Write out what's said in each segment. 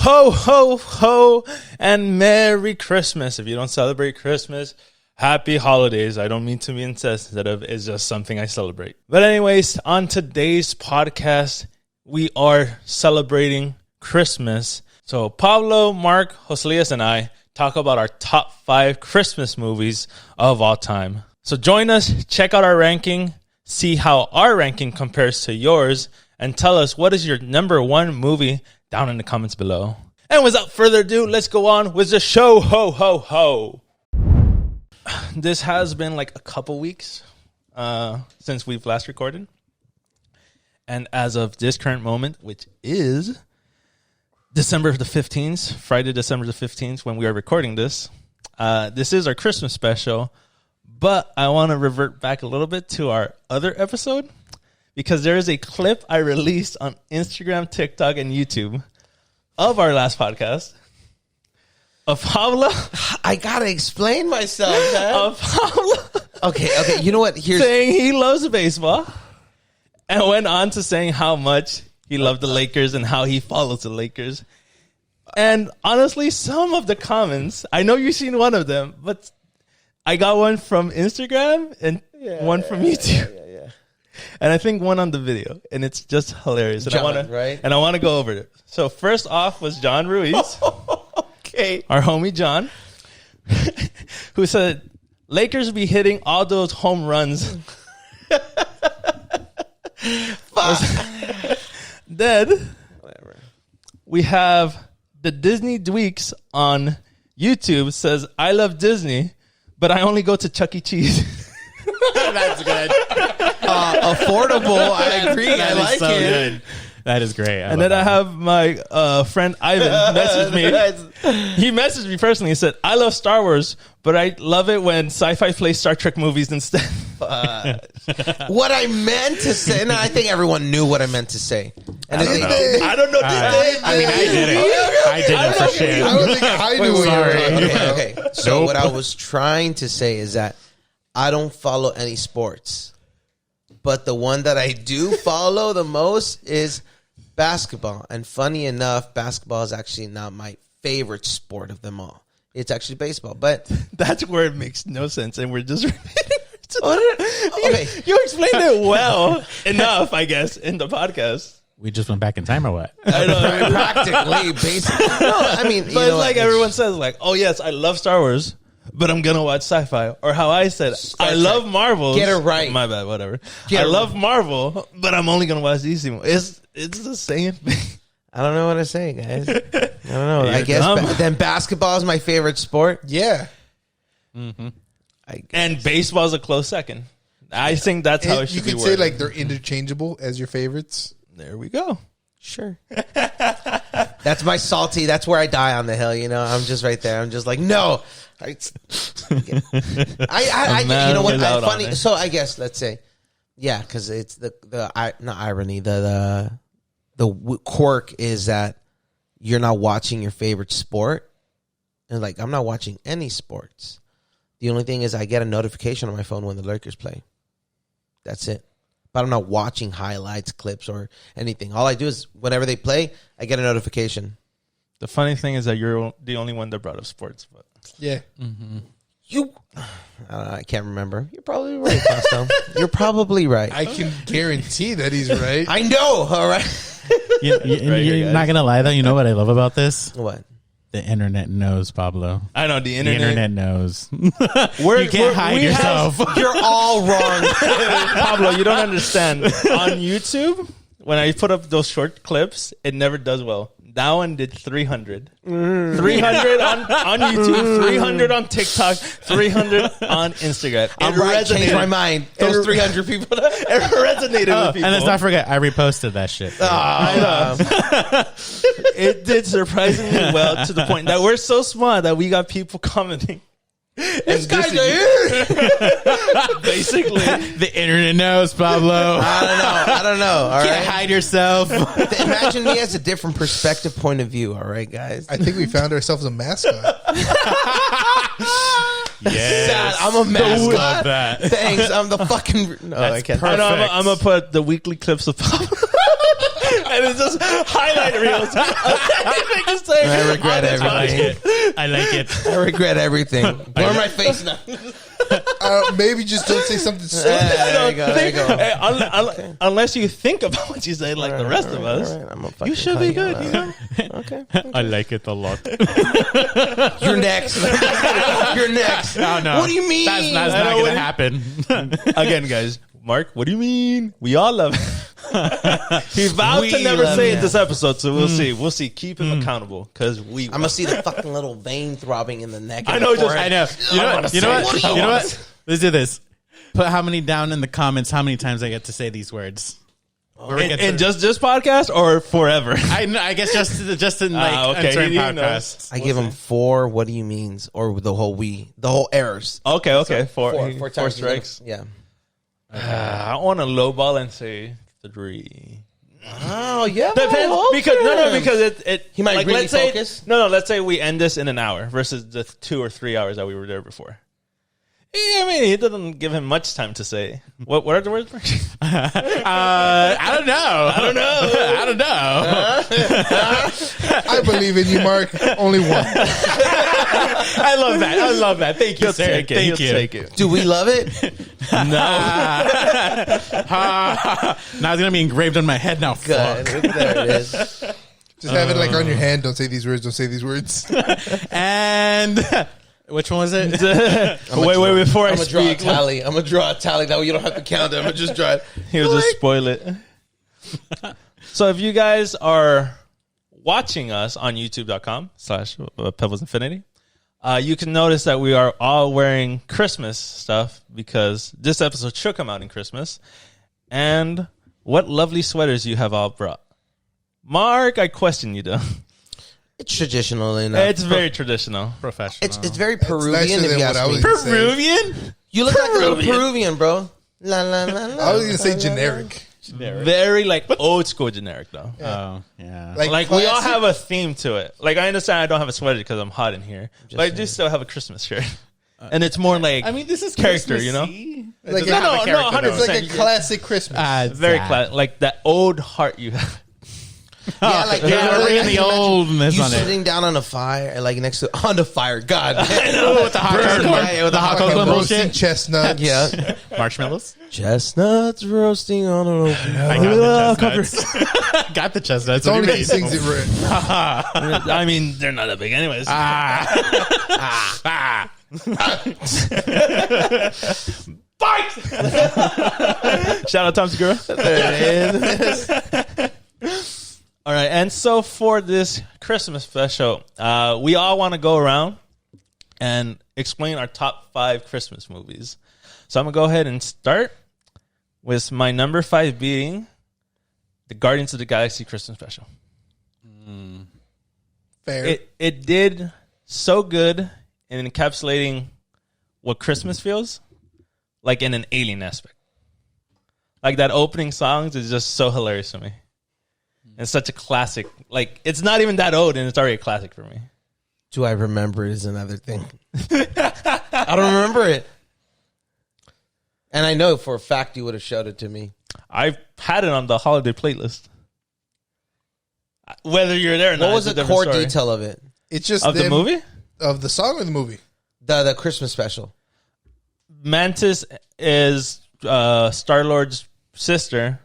Ho, ho, ho, and Merry Christmas. If you don't celebrate Christmas, happy holidays. I don't mean to be insensitive. It's just something I celebrate. But anyways, on today's podcast, we are celebrating Christmas. So Pablo, Mark, Joselias, and I talk about our top 5 Christmas movies of all time. So join us, check out our ranking, see how our ranking compares to yours, and tell us what is your number 1 movie down in the comments below. And without further ado, let's go on with the show. Ho, ho, ho. This has been like a couple weeks since we've last recorded. And as of this current moment, which is December the 15th, Friday, December the 15th, when we are recording this, this is our Christmas special. But I want to revert back a little bit to our other episode, because there is a clip I released on Instagram, TikTok, and YouTube of our last podcast of Pablo. I gotta explain myself, man. Of Pablo. Okay. You know what? Here's saying he loves baseball, and went on to saying how much he loved the Lakers and how he follows the Lakers. And honestly, some of the comments, I know you've seen one of them, but I got one from Instagram and one from YouTube. Yeah. And I think one on the video, and it's just hilarious. And John, I want to go over it. So first off was John Ruiz, okay, our homie John, who said Lakers be hitting all those home runs. Then whatever. We have the Disney Dweeks on YouTube says, I love Disney, but I only go to Chuck E. Cheese. That's good. Affordable. I agree. I like so it. Good. That is great. And then I have my friend Ivan message me. He messaged me personally. He said, I love Star Wars, but I love it when sci-fi plays Star Trek movies instead. What I meant to say, and I think everyone knew what I meant to say. And I don't know. I did it. I did it for sure. I don't think I knew what you were talking about. Okay. So what I was trying to say is that I don't follow any sports, but the one that I do follow the most is basketball. And funny enough, basketball is actually not my favorite sport of them all. It's actually baseball. But that's where it makes no sense, and we're just repeating. Okay. You explained it well enough, I guess, in the podcast. We just went back in time or what? I know. Practically, basically. No, I mean, but it's like everyone says, like, oh, yes, I love Star Wars, but I'm going to watch sci-fi. Or how I said, I love Marvel. Get it right. My bad, whatever. I love Marvel, but I'm only going to watch DC movies. It's the same thing. I don't know what to say, guys. I don't know. I guess then basketball is my favorite sport. Yeah. Mm-hmm. And baseball is a close second. I think that's how it should be. You could say like they're interchangeable as your favorites. There we go. Sure. That's my salty. That's where I die on the hill. You know, I'm just right there. I'm just like, no. You know what? Funny. So I guess let's say, yeah, because it's not irony. The quirk is that you're not watching your favorite sport, and like I'm not watching any sports. The only thing is I get a notification on my phone when the Lakers play. That's it. But I'm not watching highlights, clips, or anything. All I do is whenever they play, I get a notification. The funny thing is that you're the only one that brought up sports. But yeah. Mm-hmm. I can't remember. You're probably right, Costo. You're probably right. I can guarantee that he's right. I know. All right. You're not going to lie, though. You know what I love about this? What? The internet knows, Pablo. I know the internet. The internet knows. You can't hide yourself. You're all wrong. Pablo, you don't understand. On YouTube, when I put up those short clips, it never does well. That one did 300. 300 on YouTube, 300 on TikTok, 300 on Instagram. I'm right. Changed my mind. Those 300 people. It resonated with people. And let's not forget, I reposted that shit. I know. It did surprisingly well to the point that we're so smart that we got people commenting. This guy's here. Basically, the internet knows, Pablo. I don't know. All right, can't hide yourself. Imagine me as a different perspective, point of view. All right, guys. I think we found ourselves a mascot. Yes, I'm a mascot. Love that. Thanks. I'm the fucking. No, I can't. I'm gonna put the weekly clips of Pablo. and it's just highlight reels. I regret everything. I like it. I regret everything. Blur my face now. Maybe just don't say something stupid. There you go. There you go. Hey, unless you think about what you say, like the rest of us, you should be good. You know. Okay. I like it a lot. You're next. You're next. No. What do you mean? That's not going to happen. Again, guys, Mark, what do you mean? We all love him. He vowed to never say it this episode, so we'll see. We'll see. Keep him accountable because we. I'm gonna see the fucking little vein throbbing in the neck. I know. I know. You know what? You know what? Let's do this. Put how many down in the comments. How many times I get to say these words? In just this podcast or forever? I guess just in like certain podcasts. I give him 4. What do you means or the whole errors. Okay. Four Four strikes. Yeah. I want to lowball and say 3. Oh yeah. Depends because it He might like, really let's say, focus. No. Let's say we end this in an hour versus the 2 or 3 hours that we were there before. I mean, he doesn't give him much time to say. What are the words? I don't know. I believe in you, Mark. Only one. I love that. Thank you, sir. Thank you. Take it. Do we love it? No. Now it's gonna be engraved on my head. Now, Good. fuck. There it is. Just have it like on your hand. Don't say these words. Don't say these words. And which one was it? Wait, before I I'm gonna draw a speak. tally. I'm gonna draw a tally. That way you don't have to count it. I'm gonna just draw it. He'll just spoil it. So if you guys are watching us on youtube.com/Pebles Infinity, you can notice that we are all wearing Christmas stuff because this episode should come out in Christmas. And what lovely sweaters you have all brought. Mark, I question you though. It's traditional enough. It's very traditional. Professional. It's very nicer Peruvian. If than you what ask I me. was gonna say. Peruvian? You look like a little Peruvian, bro. La la la la. I was gonna say generic. Very like old school generic though. Oh, yeah. Like we all classic. have a theme to it. Like I understand I don't have a sweater because I'm hot in here, but I do still have a Christmas shirt, and it's more like this is character, you know. Christmassy. Like It doesn't have a no, character, 100%. It's like a classic Christmas. Very like that old heart you have. Yeah, like Yeah, we're bringing the oldness you on it. sitting down on a fire, like next to on the fire. God, With the hot chocolate, with the hot Like a cocoa roasting bullshit. chestnuts. yeah. Marshmallows. Chestnuts roasting on an open. I got the chestnuts. Got the chestnuts. It's only What do he you sings mean? it right. I mean, they're not that big, anyways. Fight! Shout out Tom Segura. There it is. All right, and so for this Christmas special, we all want to go around and explain our top 5 Christmas movies. So I'm going to go ahead and start with my number 5 being the Guardians of the Galaxy Christmas special. Fair. It did so good in encapsulating what Christmas feels like in an alien aspect. Like that opening songs is just so hilarious to me. And such a classic. Like it's not even that old and it's already a classic for me. Do I remember it is another thing. I don't remember it. And I know for a fact you would have showed it to me. I've had it on the holiday playlist. Whether you're there or not. What was it's a the different core story. detail of it? It's just Of the them- movie? of the song or the movie. The Christmas special. Mantis is Star-Lord's sister,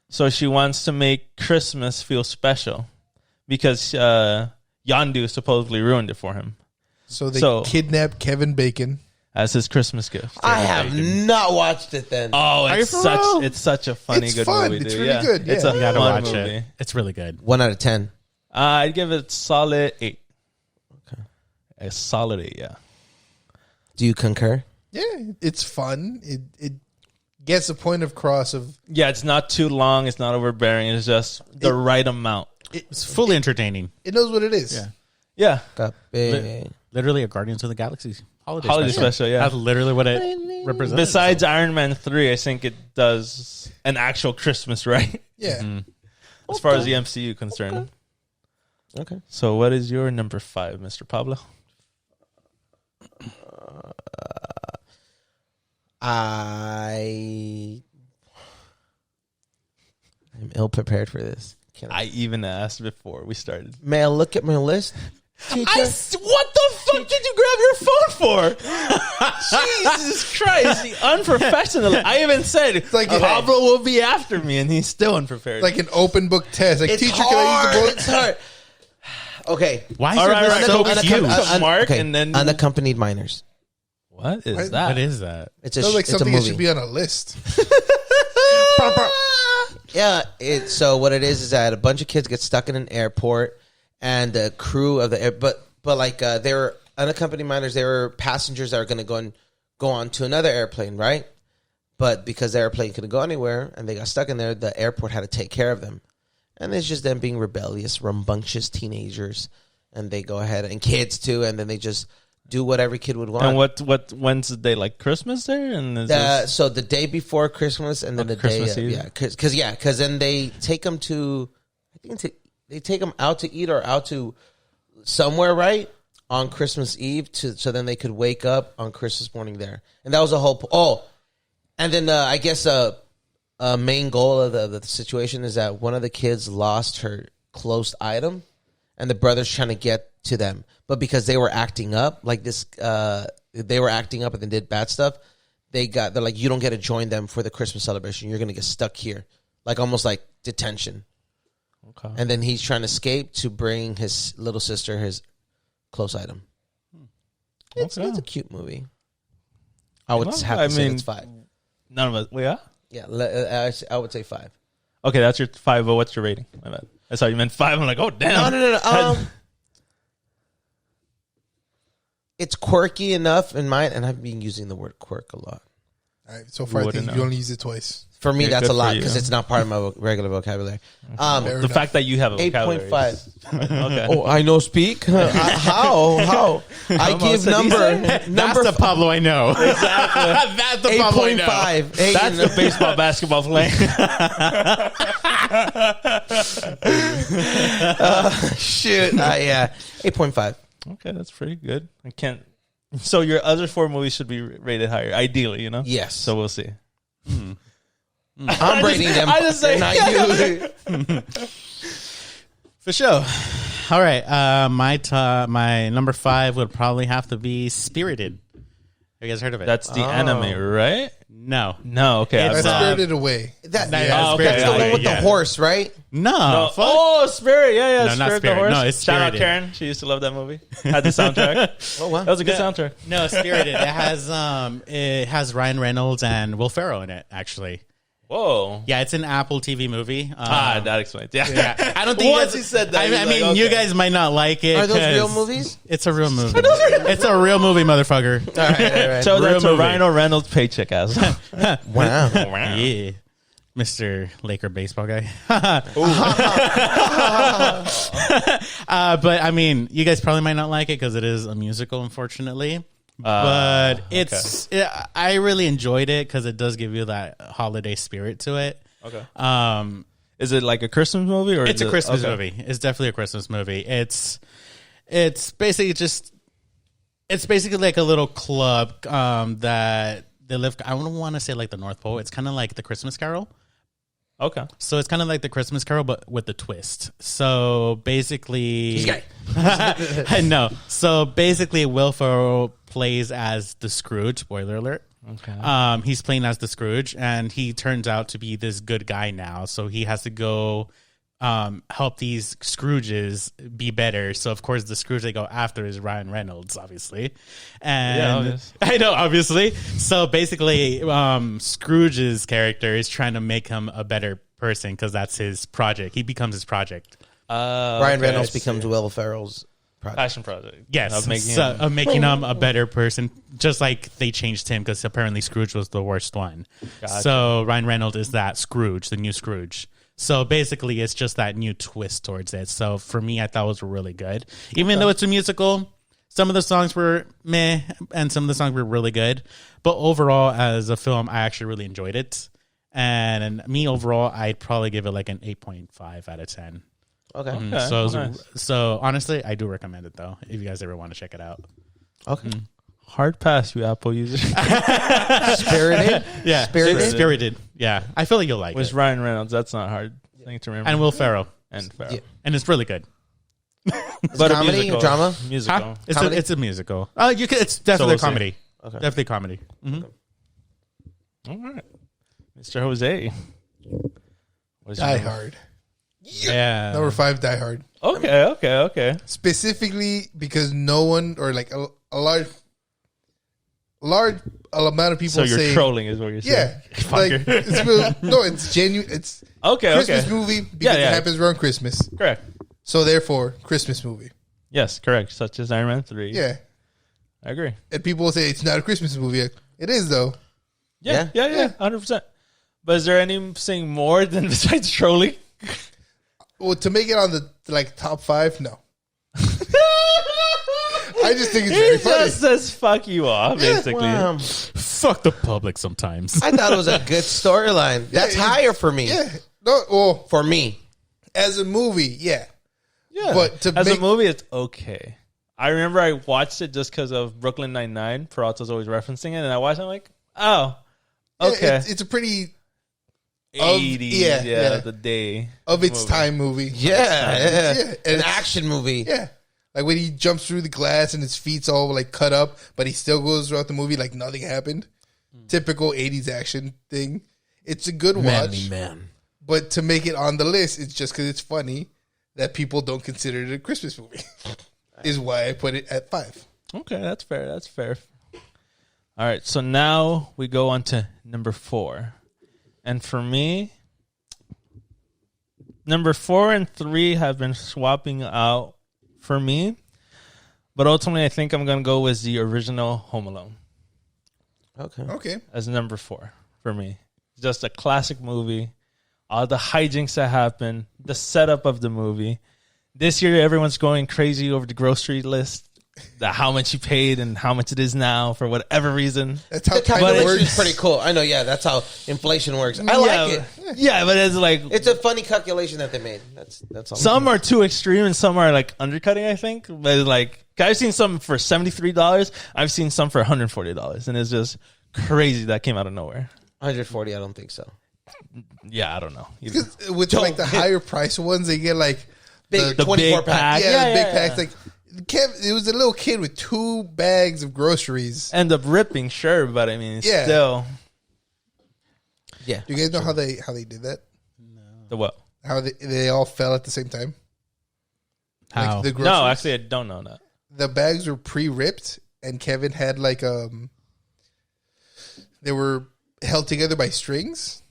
so she wants to make Christmas feel special because Yondu supposedly ruined it for him So they So- kidnapped Kevin Bacon. as his Christmas gift. I have not watched it then. Oh, Are you it's for such real? it's such a funny It's good fun. movie, It's dude. really good, It's yeah. a You gotta fun watch movie. it. It's really good. 1 out of 10. I'd give it solid 8. Okay, a solid 8. Yeah. Do you concur? Yeah, it's fun. It gets the point across of Yeah, it's not too long. It's not overbearing. It's just the right amount. It's fully entertaining. it knows what it is. Yeah. Yeah. Cape. Literally a Guardians of the Galaxy holiday Special, yeah. That's literally what it represents. Besides Iron Man 3, I think it does an actual Christmas right Yeah. as far as the MCU concerned. Okay. So what is your number 5, Mr. Pablo? I'm ill prepared for this. I even asked before we started. May I look at my list? Teacher? What the fuck did you grab your phone for? Jesus Christ, the unprofessional. I even said like Pablo will be after me, and he's still unprepared. Like an open book test. Like, It's teacher, hard. can I use the book? It's hard. Okay. Why is All your right, list all so right. cute? Mark, and then- unaccompanied minors. what is What? that? What is that? It's a Sounds like it's a something that movie. should be on a list. Yeah. So what it is that a bunch of kids get stuck in an airport, and the crew of the air, but like they were unaccompanied minors. They were passengers that are going to go on to another airplane, right? But because the airplane couldn't go anywhere and they got stuck in there, the airport had to take care of them. And it's just them being rebellious, rambunctious teenagers, and they go ahead, and kids too, and then they just do what every kid would want. And when's the day? Like Christmas there? And is this- So the day before Christmas, and then the Christmas day, Eve? because then they take them to, they take them out to eat or out to somewhere, right, on Christmas Eve, so then they could wake up on Christmas morning there, and that was the whole. And then I guess a main goal of the situation is that one of the kids lost her closed item, and the brother's trying to get to them, but because they were acting up like this, they were acting up and then did bad stuff. They're like, you don't get to join them for the Christmas celebration. You're gonna get stuck here, like almost like detention. Okay. And then he's trying to escape to bring his little sister his close item. It's a cute movie. I would have to say it's 5. None of us. We are? Yeah, I would say 5. Okay, that's your 5. But what's your rating? My bad. I thought you meant 5. I'm like, oh damn. No. It's quirky enough in mine, and I've been using the word quirk a lot. All right, so far I wouldn't think know. you only use it twice. For me, Yeah, that's good a lot for you. because it's not part of my regular vocabulary. Fair The enough. fact that you have a vocabulary. 8.5. Okay. Oh, I know speak. How? I give number That's the Pablo I know. Exactly. That's the Pablo I know. 8.5. That's the baseball basketball playing. Shit. Yeah. 8.5. Okay, that's pretty good. I can't. So your other 4 movies should be rated higher, ideally, you know. Yes. So we'll see. I'm rating them. I just say- not you. For sure. All right. My number 5 would probably have to be Spirited. Have you guys heard of it? That's the anime, right? no. No. Okay. It's, I've That's not- Spirited Away. That, Yeah, okay, that's the one with yeah. the horse, right? No. No. fuck. Oh, Spirit. Yeah. No, not Spirit the Spirit. horse. No, it's Shout out Spirited. Karen. She used to love that movie. Had the soundtrack. Oh, wow. That was a good soundtrack. No, Spirited. It has Ryan Reynolds and Will Ferrell in it, actually. Whoa. Yeah, it's an Apple TV movie. That explains. Yeah. Yeah. I don't think Once you he said that, I he was mean, like, you okay. guys might not like it. Are those 'cause real movies? It's a real movie. It's a real movie, motherfucker. All right. So Real that's a movie. Ryan Reynolds paycheck as. Wow. Yeah. Mr. Laker baseball guy. But I mean, you guys probably might not like it because it is a musical, unfortunately. But I really enjoyed it because it does give you that holiday spirit to it. Okay. Is Is it like a Christmas movie or? It's is a it- Christmas okay. movie. It's definitely a Christmas movie. It's basically it's basically like a little club that they live. I don't want to say like the North Pole. It's kind of like the Christmas Carol. Okay. So it's kind of like the Christmas Carol, but with the twist. So basically, He's gay. no. So basically, Will Ferrell plays as the Scrooge. Spoiler alert. Okay. He's playing as the Scrooge, and he turns out to be this good guy now. So he has to go help these Scrooges be better. So of course, the Scrooge they go after is Ryan Reynolds, obviously. And Yeah, obvious. I know, obviously. So basically, Scrooge's character is trying to make him a better person because that's his project. He becomes his project. Ryan Reynolds I becomes see. Will Ferrell's project. Passion project. Yes, Of making so, him- of making him a better person, just like they changed him because apparently Scrooge was the worst one. Gotcha. So Ryan Reynolds is that Scrooge, the new Scrooge. So basically, it's just that new twist towards it. So for me, I thought it was really good. Even though it's a musical, some of the songs were meh, and some of the songs were really good. But overall, as a film, I actually really enjoyed it. And me overall, I'd probably give it like an 8.5 out of 10. Okay. Okay, So, nice. so honestly, I do recommend it though. If you guys ever want to check it out. Okay. Hard pass, you Apple user. Spirited. Yeah, Spirited? Spirited. Yeah, I feel like you'll like Was it. Ryan Reynolds. That's not hard thing to remember. And Will Ferrell. and Farrell. Yeah. And it's really good. But comedy or drama? Musical. Huh? Comedy? It's a musical. It's definitely we'll a comedy. Okay. Definitely comedy. All right. Mr. Jose. What's your Die number? Hard. Yeah. Number 5, Die Hard. Okay. Specifically because no one, or like a large amount of people So you're say, trolling is what you're saying. yeah, like it's real, no, it's genuine. It's Christmas movie because it happens around Christmas. Correct. So therefore, Christmas movie. Yes, correct. Such as Iron Man 3. Yeah, I agree. and people will say it's not a Christmas movie. It is though. Yeah, 100%. But is there anything more than besides trolling? Well, to make it on the top 5, no. I just think it's very He funny. just says fuck you off, basically. Wow. Fuck the public sometimes. I thought it was a good storyline. That's higher for me. Yeah, no, well, For me. as a movie, yeah. Yeah. But to as make- a movie, it's okay. I remember I watched it just because of Brooklyn Nine-Nine. Peralta's always referencing it. And I watched it, I'm like, oh, okay. Yeah, it's a pretty 80s, yeah. the day. of its movie. time movie. Yeah. Yeah. An And action movie. yeah. Like when he jumps through the glass and his feet's all like cut up, but he still goes throughout the movie like nothing happened. Typical 80s action thing. It's a good watch. Man. But to make it on the list, it's just because it's funny that people don't consider it a Christmas movie. Is why I put it at 5. Okay, that's fair. All right, so now we go on to number 4. And for me, number 4 and 3 have been swapping out for me. But ultimately, I think I'm going to go with the original Home Alone Okay. as number 4 for me. Just a classic movie. All the hijinks that happen, the setup of the movie. This year, everyone's going crazy over the grocery list, how much you paid and how much it is now for whatever reason. That's how The time calculation works. is pretty cool. I know, yeah, that's how inflation works. I like it. Yeah, but it's like It's a funny calculation that they made. That's all. some are too extreme and some are like undercutting, I think. But it's like I've seen some for $73. I've seen some for $140, and it's just crazy that came out of nowhere. 140, I don't think so. Yeah, I don't know. Either. With like the higher price ones, they get like Big The 24 big pack. pack. yeah, Yeah, the big yeah, packs. Like it was a little kid with 2 bags of groceries. End up ripping, sure, but I mean, Yeah. still Yeah. Do you guys know how they did that? the what? How they all fell at the same time? How? Like the groceries, No, actually, I don't know that. the bags were pre-ripped, and Kevin had like they were held together by strings,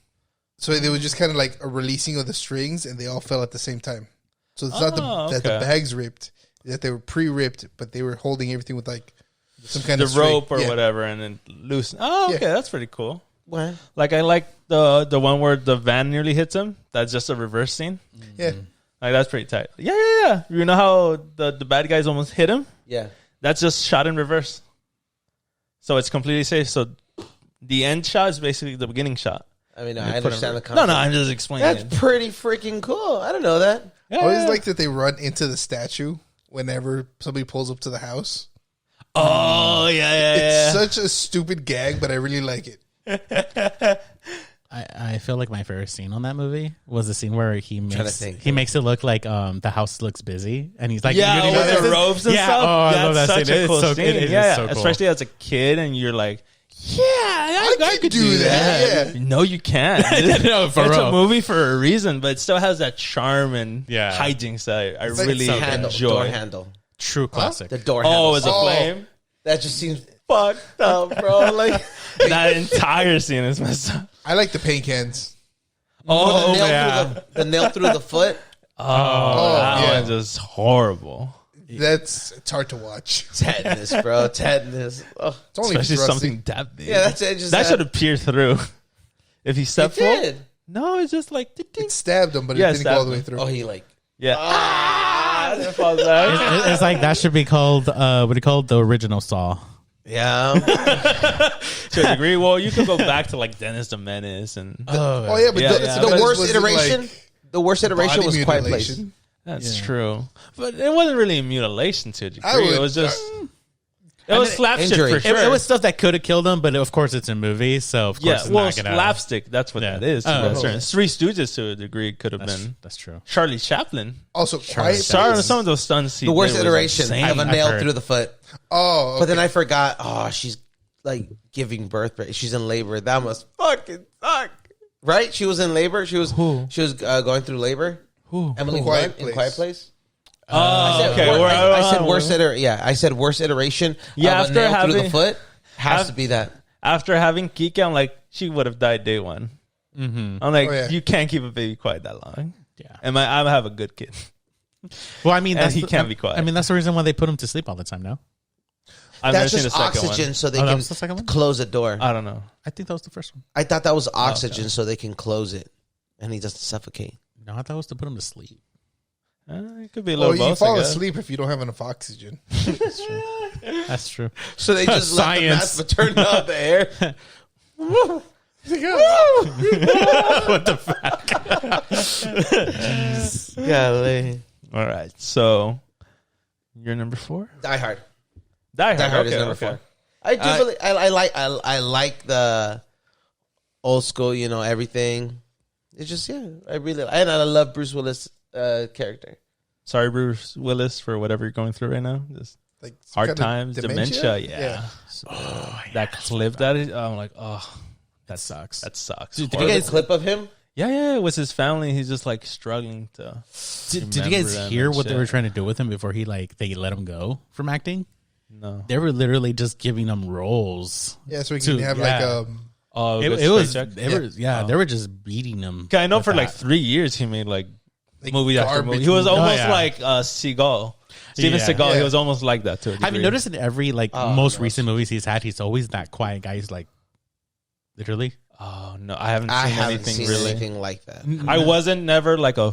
so they were just kind of like a releasing of the strings, and they all fell at the same time. So it's not that the okay. bags ripped, that they were pre-ripped, but they were holding everything with like some kind The of string. rope or Yeah. whatever, and then loosen. Oh, okay, Yeah. that's pretty cool. What? Like I like the one where the van nearly hits him. That's just a reverse scene. Yeah, Like that's pretty tight. Yeah. You know how the bad guys almost hit him? Yeah. That's just shot in reverse. So it's completely safe. So the end shot is basically the beginning shot. I mean, You I put it understand the in- concept. No, I'm just explaining That's it. pretty freaking cool. I didn't know that. I always like that they run into the statue whenever somebody pulls up to the house. Oh, yeah. It's such a stupid gag, but I really like it. I feel like my favorite scene on that movie was the scene where he to makes think. he makes it look like the house looks busy, and he's like, Yeah, "You know with this the is-" ropes and yeah, stuff. Oh, I love that That's scene. such a cool It's so, scene. It is Yeah, so cool. especially as a kid, and you're like, yeah, I could do that. Yeah. No, you can't. No, for It's real. a movie for a reason, but it still has that charm and Yeah. hijinks that I like really Door enjoy. handle. True classic. The door handle. Oh, it's a Oh. flame. That just seems fucked up, bro. Like That entire scene is messed up. I like the paint cans. Oh, the nail yeah. through the nail through the foot. Oh, that yeah. one's just horrible. It's hard to watch. Tetanus, bro. Tetanus. Oh. It's only Especially rusty. something that big. Yeah, that's it. Just that should have peered through. If he stepped It forward. did. No, it's just like It stabbed him, but Yeah, it didn't go all the stabbed way him. through. Oh, he like. yeah. It falls out. It's like that should be called what do you call it? The original Saw. Yeah. To a degree. Well, you could go back to like Dennis the Menace and Oh yeah, but Yeah, the, yeah. the The worst worst iteration. The worst iteration was Quiet Place. that's true. But it wasn't really a mutilation to a degree. I would- It was just It was slapstick injury. for sure. It was stuff that could have killed him, but of course it's a movie, so of course it's not gonna. slapstick. That's what that is. Three Stooges to a degree could have been. That's true. Charlie Chaplin. Also, Quiet Sorry, Place. some of those stunts. The worst iteration of a nail heard. through the foot. Oh, okay. But then I forgot. Oh, she's like giving birth. She's in labor. That must fucking suck. Right? She was in labor. She was going through labor. Who? Emily Quiet Blunt in Quiet Place. Oh, okay. I said worst I said worst iteration. Yeah, of a nail through the foot has to be that. After having Kiki, I'm like, she would have died day one. Mm-hmm. I'm like, you can't keep a baby quiet that long. Yeah. And I have a good kid. Well, I mean, And he can't be quiet. I mean, that's the reason why they put him to sleep all the time. No, I've never That's seen the just second oxygen one. so they that can was the second one? close the door. I don't know. I think that was the first one. I thought that was oxygen so they can close it and he doesn't suffocate. No, I thought it was to put him to sleep. It could be a little you both. fall I guess. asleep if you don't have enough oxygen. That's true. So they just left the mask but turned off the air. What the fuck? Golly. All right. So, you're number 4? Die Hard. Die Hard. Die Hard okay, is number okay. 4. I do believe I like the old school, everything. It's just and I love Bruce Willis character. Sorry, Bruce Willis, for whatever you're going through right now. Just Like some hard kind of times, dementia. Yeah. That clip that is, I'm like, that sucks. That sucks. Dude, Did you get a clip of him? Yeah, it was his family. He's just like struggling to. Did you guys hear what they were trying to do with him before they let him go from acting? No. They were literally just giving him roles. Yeah, so we can have Oh, It was they were just beating him. I know with for like that. 3 years he made like movie after garbage movie. He was movies. almost yeah. like Seagal. Steven Yeah. Seagal. He Yeah. was almost like that too. Have you noticed in every most recent movies he's had, he's always that quiet guy. He's like, literally. Oh no, I haven't seen anything really. Anything like that. I wasn't never like a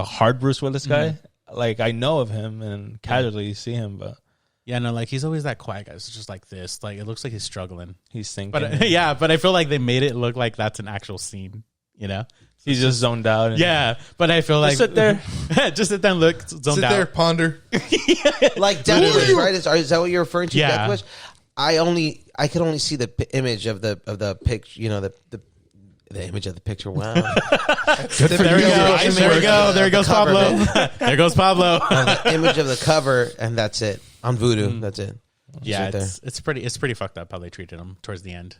hard Bruce Willis guy. Like I know of him and casually see him, but Yeah, no, like he's always that quiet guy. It's just like this. Like it looks like he's struggling. he's thinking. But but I feel like they made it look like that's an actual scene. You know? he's just zoned out. And Yeah, but I feel like sit there. just sit there and look, zoned sit out. there, ponder. Like Death Wish, right? Is that what you're referring to? Yeah. Death Wish. I could only see the image of the picture. The image of the picture. Wow. There we go. Image There we go. of There the goes cover, Pablo. man. There goes Pablo. The image of the cover, and that's it. On Voodoo, that's it. Yeah, Right there. it's pretty fucked up how they treated him towards the end.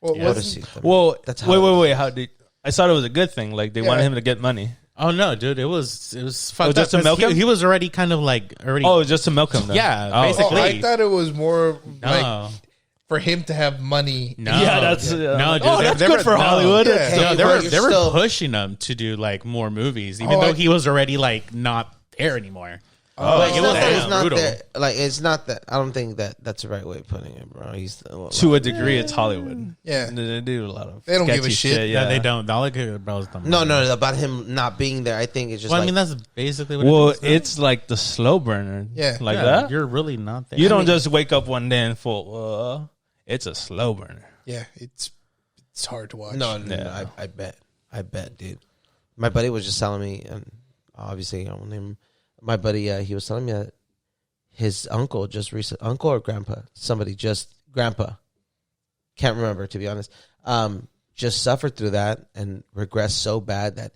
Well, Yeah. wasn't- Well, That's how wait. How did I thought it was a good thing? Like they wanted him to get money. Oh no, dude! It was fucked just up. to milk him? He was already kind of like already. Oh, just to milk him. Then. Yeah, Oh, basically. I thought it was more like no, for him to have money. no, Yeah, that's no, dude. Oh, that's good for Hollywood. Yeah. It's- Hey, No, they bro, were you're they were still- pushing him to do like more movies, even Oh, though he was already like not there anymore. Like, it it's was not that it's damn not brutal. that. Like it's not that. I don't think that's the right way of putting it, bro. He's To a degree, it's Hollywood. Yeah. They do a lot of. They don't give a sketchy shit. Yeah, Yeah, they don't. All I care about is the no, about him not being there. I think it's just. Well, like, I mean, that's basically what Well, it is. though. it's like the slow burner. Yeah. like Yeah, that. You're really not there. You don't just wake up one day and fall. It's a slow burner. Yeah, it's hard to watch. no. Yeah. I bet, dude. My buddy was just telling me, and obviously I won't name him. My buddy, he was telling me that his uncle uncle or grandpa, grandpa, can't remember to be honest, just suffered through that and regressed so bad that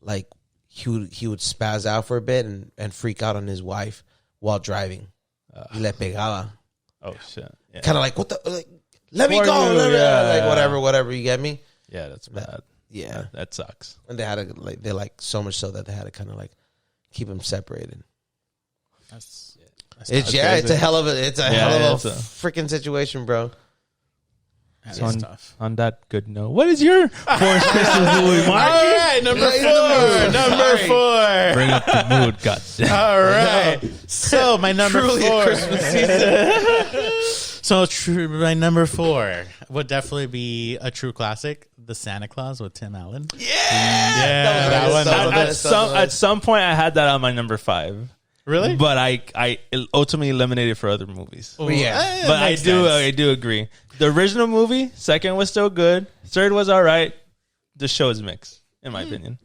like he would spaz out for a bit and freak out on his wife while driving. Y le pegaba. Oh shit! Yeah, Kind of like, what the, like, let me For go. you, Like, whatever, you get me? yeah, that's bad. Yeah. That sucks. And they had to, like, they like so much so that they had to kind of like keep him separated. That's It's crazy. it's a hell of a it's a- freaking situation, bro. So That's tough. on that good note, what is your fourth Christmas movie, Mark? All right, number four. Number four. Bring up the mood, goddamn. All right. So my number four. So my number four would definitely be a true classic, The Santa Claus with Tim Allen. Yeah, that one. At some point, I had that on my number 5. Really? But I ultimately eliminated for other movies. Yeah. But I do agree. The original movie, second was still good. Third was all right. The show is mixed, in my opinion.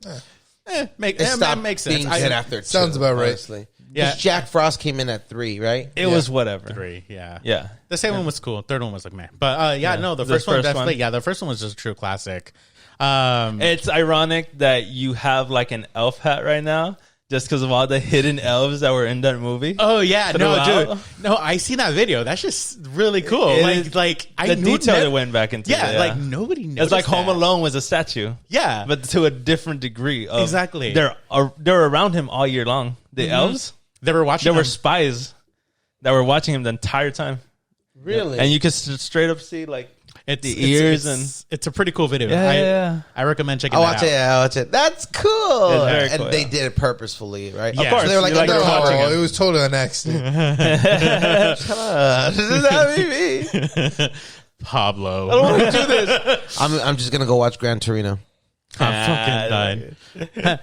It stopped makes being sense. good after two, Sounds about right. honestly. Yeah. Jack Frost came in at 3, right? It was whatever. 3, yeah. Yeah. The second one was cool. Third one was like, man. But no, the first one definitely, the first one was just a true classic. It's ironic that you have like an elf hat right now just because of all the hidden elves that were in that movie. Oh yeah, no, Throughout. dude, no, I seen that video. That's just really cool. Like the detail that went back into yeah, it. Yeah, like nobody knows. it's like Home Alone was a statue. Yeah, But to a different degree. Exactly. They're around him all year long. The elves, they were watching. there were him. spies that were watching him the entire time. Really? And you could straight up see like It's, the ears it's a pretty cool video. Yeah. I recommend checking I'll that watch out. it. I'll watch it. That's cool. It's very And cool, they yeah. did it purposefully, right? Yeah. Of course. So they were like, You no, watching No, him. it was totally on accident. shut up. This is not me. Pablo. I don't want to do this. I'm just gonna go watch Gran Torino. I'm fucking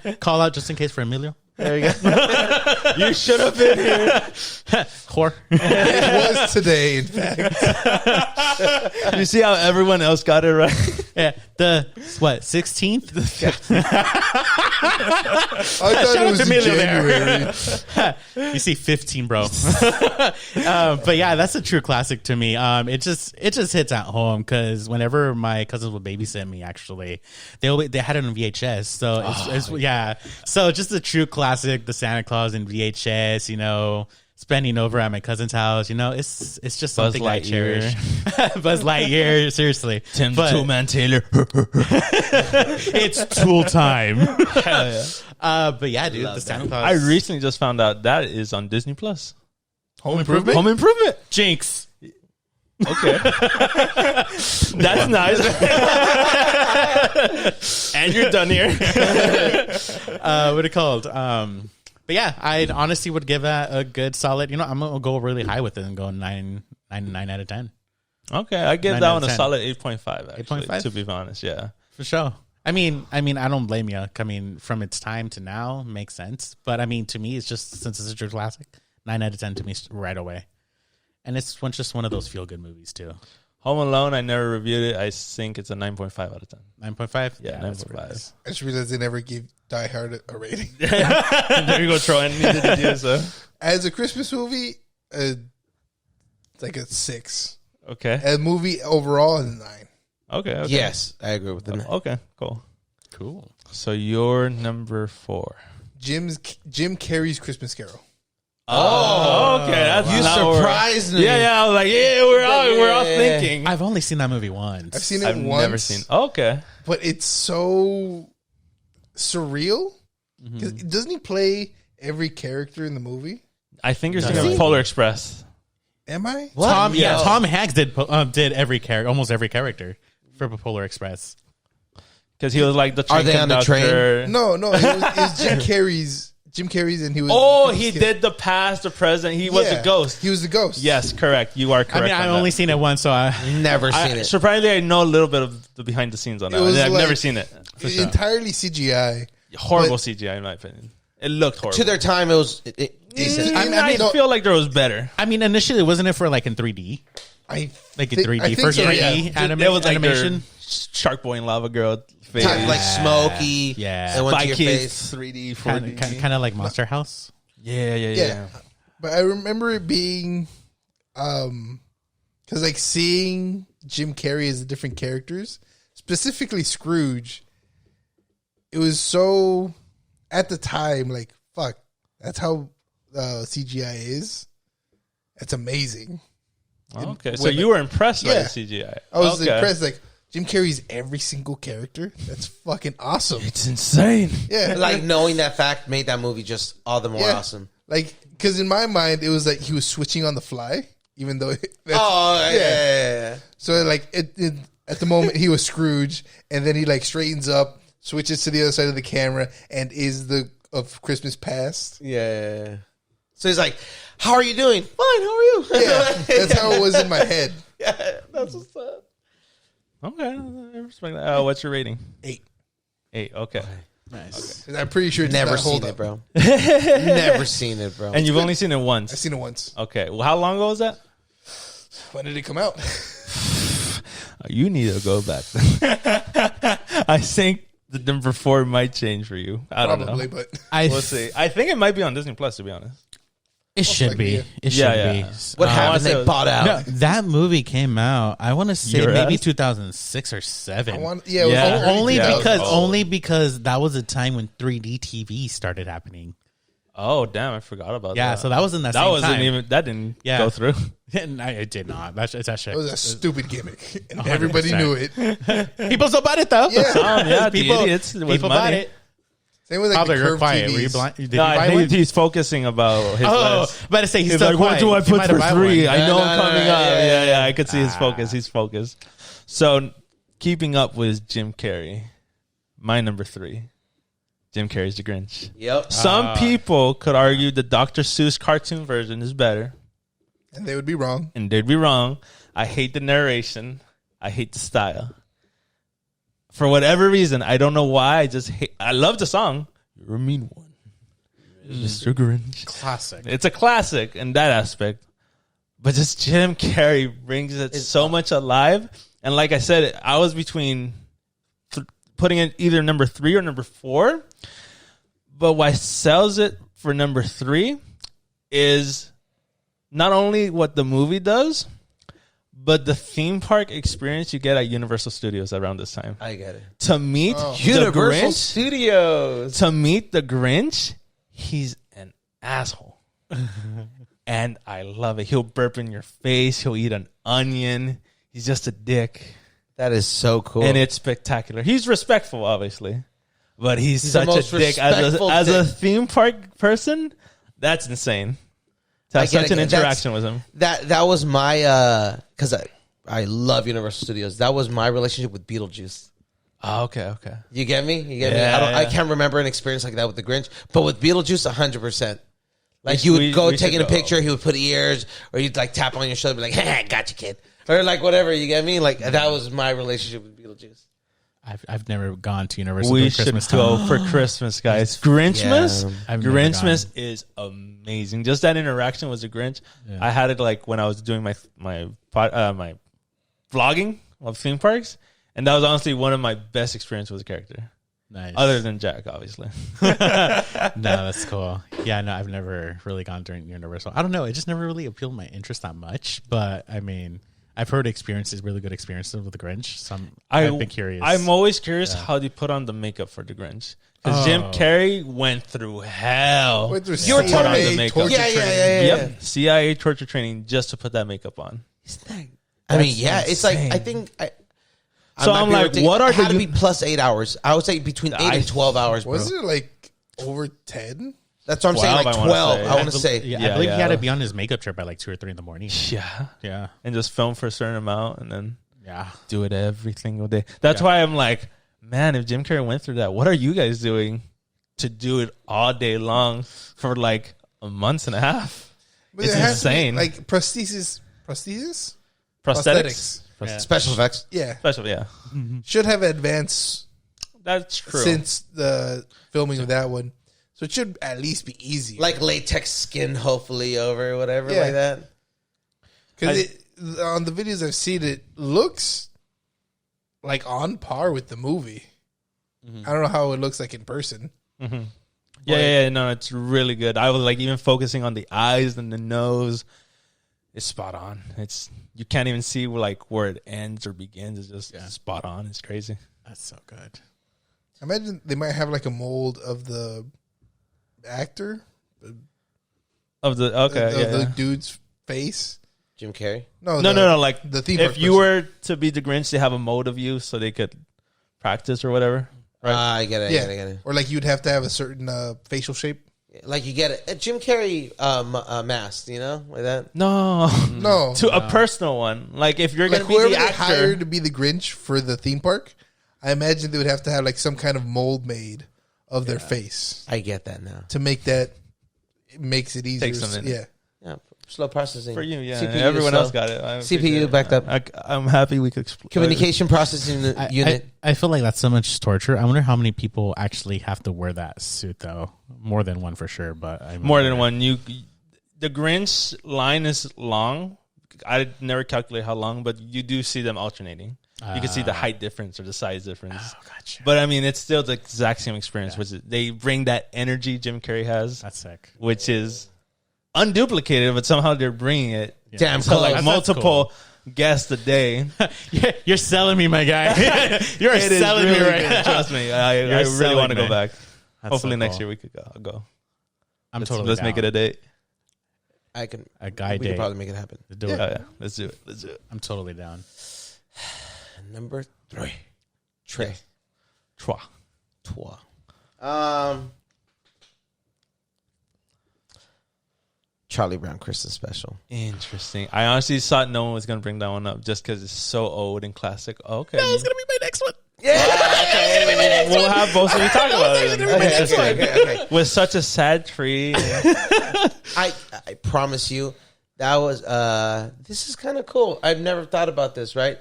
done. Call out just in case for Emilio. There you go. You should have been here. Whore. It was today, in fact. You see how everyone else got it right? Yeah, the 16th? I thought Shout it out was to in Emilio there. January. You see 15, bro. But yeah, that's a true classic to me. It just hits at home because whenever my cousins would babysit me, actually, they had it on VHS. So it's yeah. So just a true classic, the Santa Claus in VHS. You know, spending over at my cousin's house. You know, it's just something I cherish. Buzz Lightyear, seriously. Tim the But Toolman Taylor. it's Tool time. Hell yeah. But yeah, dude, the Santa Claus. I recently just found out that is on Disney Plus. Home Improvement? Home Improvement. Jinx. Okay. That's nice. And you're done here. What it called? But yeah, I honestly would give that a good solid. You know, I'm gonna go really high with it and go 9 out of 10 Okay, I give 9 that out one of a 10. solid 8.5. Actually, 8.5? to be honest, yeah. for sure. I mean, I don't blame you. I mean, from its time to now makes sense. But I mean, to me, it's just since it's a true classic, 9 out of 10 to me right away. And it's just one of those feel good movies too. Home Alone, I never reviewed it. I think it's a 9.5 out of 10. 9.5. Yeah, that's 9.5. pretty nice. I just realized they never gave Die Hard a rating. There you go, Troy. Neither did you, so. As a Christmas movie, it's like a 6. Okay. As a movie overall, a 9. Okay. Yes, I agree with them. Okay, cool. Cool. So you're number 4. Jim Carrey's Christmas Carol. Oh, okay. That's You not where- surprised me. Yeah, I was like, we're all Yeah. thinking. I've only seen that movie once. I've seen it I've once. never seen. Okay. But it's so surreal. 'Cause doesn't he play every character in the movie? I think you're Does thinking he? of Polar Express. Am I? What? Tom, yeah, Yo. Tom Hanks did every character, almost every character for Polar Express. Because he was like the train Are they on the conductor. No, it was Jim Carrey's. Jim Carrey's, and he was. Oh, he did the past, the present. He was Yeah, the ghost. He was the ghost. Yes, correct. You are correct. I mean, I've on only that. seen it once, so Never seen it. Surprisingly, I know a little bit of the behind the scenes on that. It was I've like- never seen it. For sure. Entirely CGI. Horrible but- CGI, in my opinion. It looked horrible. To their time, it was decent. I no- feel like there was better. I mean, initially, wasn't it for like in 3D, I like in think- 3D, I think first so, 3D yeah. It was like animation? their Shark Boy and Lava Girl face. Kind of like smoky. Yeah. It went to Spy your Kids face. 3D, 4D. Kind of like Monster House. Yeah. But I remember it being, because like seeing Jim Carrey as the different characters, specifically Scrooge, it was so at the time like fuck. That's how CGI is. It's amazing. Okay, so when- you were impressed by Yeah. the CGI. I was Okay. impressed. Like Jim Carrey's every single character. That's fucking awesome. It's insane. Yeah, Like knowing that fact made that movie just all the more yeah. awesome. Like because in my mind it was like he was switching on the fly, even though. Oh yeah. yeah. So like at the moment he was Scrooge, and then he like straightens up, switches to the other side of the camera, and is the of Christmas Past. Yeah. So he's like, "How are you doing? Fine. How are you?" Yeah, that's how it was in my head. Yeah, that's what's up. Okay, I respect that. What's your rating? 8. 8. Okay. Nice. And I'm pretty sure it does Never not seen hold it, up. bro. Never seen it, bro. And you've only seen it I've once. seen it once. Okay. Well, how long ago was that? When did it come out? You need to go back. I think the number 4 might change for you. I don't Probably, know. but I We'll see. I think it might be on Disney Plus, to be honest. It should be. It should be. What happened? They bought out. No, that movie came out. I want to say Your maybe ass? 2006 or 7. Only because that was a time when 3D TV started happening. Oh damn! I forgot about that. Yeah, so that was in that. That same wasn't time. even. That didn't go through. It did not. That's shit. It was a stupid gimmick, and everybody knew it. People still bought it though. Yeah, people, the idiots. With people money. bought it. Same with like Pablo, the you're curved quiet. Were you TVs. blind? Did No, you buy I one? think he's focusing about his list. But to say he's He's still like, what quiet. do I You put might for have bought 3? one. I know No, I'm no, coming no, up. yeah, Yeah, I could see his focus. He's focused. So, keeping up with Jim Carrey, my number 3. Jim Carrey's The Grinch. Yep. Some people could argue the Dr. Seuss cartoon version is better, And they would be wrong. and they'd be wrong. I hate the narration. I hate the style. For whatever reason, I don't know why. I just hate. I love the song. You're a mean one, Mr. Grinch. Classic. It's a classic in that aspect, but just Jim Carrey brings it so much alive. And like I said, I was between putting it either number 3 or number 4. But what sells it for number 3 is not only what the movie does, but the theme park experience you get at Universal Studios around this time. I get it. To meet the Universal Grinch, Studios. to meet the Grinch, he's an asshole. And I love it. He'll burp in your face. He'll eat an onion. He's just a dick. That is so cool. And it's spectacular. He's respectful, obviously. But he's the such most a dick. As respectful a dick. theme park person, that's insane. To have I get such it. an interaction with him. That was my because I love Universal Studios. That was my relationship with Beetlejuice. Oh, okay. You get me? You get me? Yeah, I yeah. can't remember an experience like that with the Grinch, but with Beetlejuice, 100%. Like We- you would we- go we taking should a go. picture, he would put ears, or you'd like tap on your shoulder, be like, "Hey, gotcha, kid," or like whatever. You get me? Like that was my relationship with Beetlejuice. I've never gone to Universal We during should Christmas go time. for Christmas, guys. Grinchmas? Yeah. I've never Grinchmas gone. is amazing. Just that interaction with the Grinch. I had it like when I was doing my vlogging of theme parks, and that was honestly one of my best experiences with the character. Nice. Other than Jack, obviously. No, that's cool. Yeah, no, I've never really gone during Universal. I don't know. It just never really appealed to my interest that much. But I mean, I've heard really good experiences with the Grinch. So I've been curious. I'm always curious how they put on the makeup for the Grinch. Because Jim Carrey went through hell. Went through to put on the CIA makeup. torture Yeah. Yep. CIA torture training just to put that makeup on. I mean, yeah, it's like insane. I think. So might I'm be like, ridiculous. what are it had the to be plus 8 hours? I would say between 8 and 12 hours, bro. Was it like over 10? That's what I'm saying. 12, Like I wanna 12. say. I want to say. Yeah, Yeah, I believe yeah. he had to be on his makeup trip by like 2 or 3 in the morning. Yeah. Yeah. And just film for a certain amount and then Yeah. do it every single day. That's why I'm like, man, if Jim Carrey went through that, what are you guys doing to do it all day long for like a month and a half? But It's it has to be, insane. like prosthesis? Prosthetics? Yeah. Special effects. Yeah. Special, yeah. Should have advanced That's true. since the filming of that one. So it should at least be easy. Like latex skin, hopefully, over whatever, Yeah. like that. Because on the videos I've seen, it looks like on par with the movie. I don't know how it looks like in person. Yeah, no, it's really good. I was like even focusing on the eyes and the nose. It's spot on. It's you can't even see like where it ends or begins. It's just spot on. It's crazy. That's so good. Imagine they might have like a mold of the actor Of the of okay, the yeah. dude's face. Jim Carrey. No, No. Like the theme if park you person. were to be the Grinch, they have a mold of you so they could practice or whatever. Right. I get it. I yeah, get it. or like you'd have to have a certain facial shape. Like you get it. A Jim Carrey mask, you know, like that. No, No, to a personal one. Like if you're like gonna be whoever the they actor, hired to be the Grinch for the theme park, I imagine they would have to have like some kind of mold made of their face I get that now. to make that. It makes it easier. Takes a minute. Yeah, Yeah, slow processing for you, yeah. CPU Everyone slow. else got it. I appreciate CPU it. backed up. I'm happy we could Communication processing unit. I feel like that's so much torture. I wonder how many people actually have to wear that suit, though. More than one for sure, but More than one. The Grinch line is long. I never calculate how long, but you do see them alternating. You can see the height difference or the size difference. Oh, gotcha. But I mean, it's still the exact same experience. Which is, they bring that energy Jim Carrey has, That's sick. which is unduplicated, but somehow they're bringing it. Damn So close. like That's multiple guests a day. You're selling me, my guy. You're It is selling me really right good. now. Trust me. I really selling want to me. go back. That's Hopefully so next cool. year we could go. I'll go. Let's Let's make it a date. I can. A guy We date. could probably make it happen. Do it. Oh, yeah. Let's do it. Let's do it. I'm totally down. Number 3. Trey. Trois. Trois. Charlie Brown Christmas special. Interesting. I honestly thought no one was going to bring that one up just because it's so old and classic. Okay. That was gonna be my next one. We'll have both of you talk about it. Okay. With such a sad tree. I promise you, that was this is kind of cool. I've never thought about this. Right.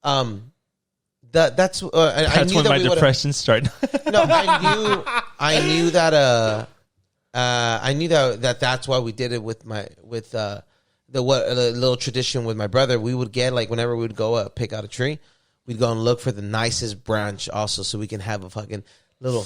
That's I knew when that my we would've- depression started. No, I knew that I knew that that's why we did it with the little tradition with my brother. We would get like whenever we would go pick out a tree, we'd go and look for the nicest branch also, so we can have a fucking little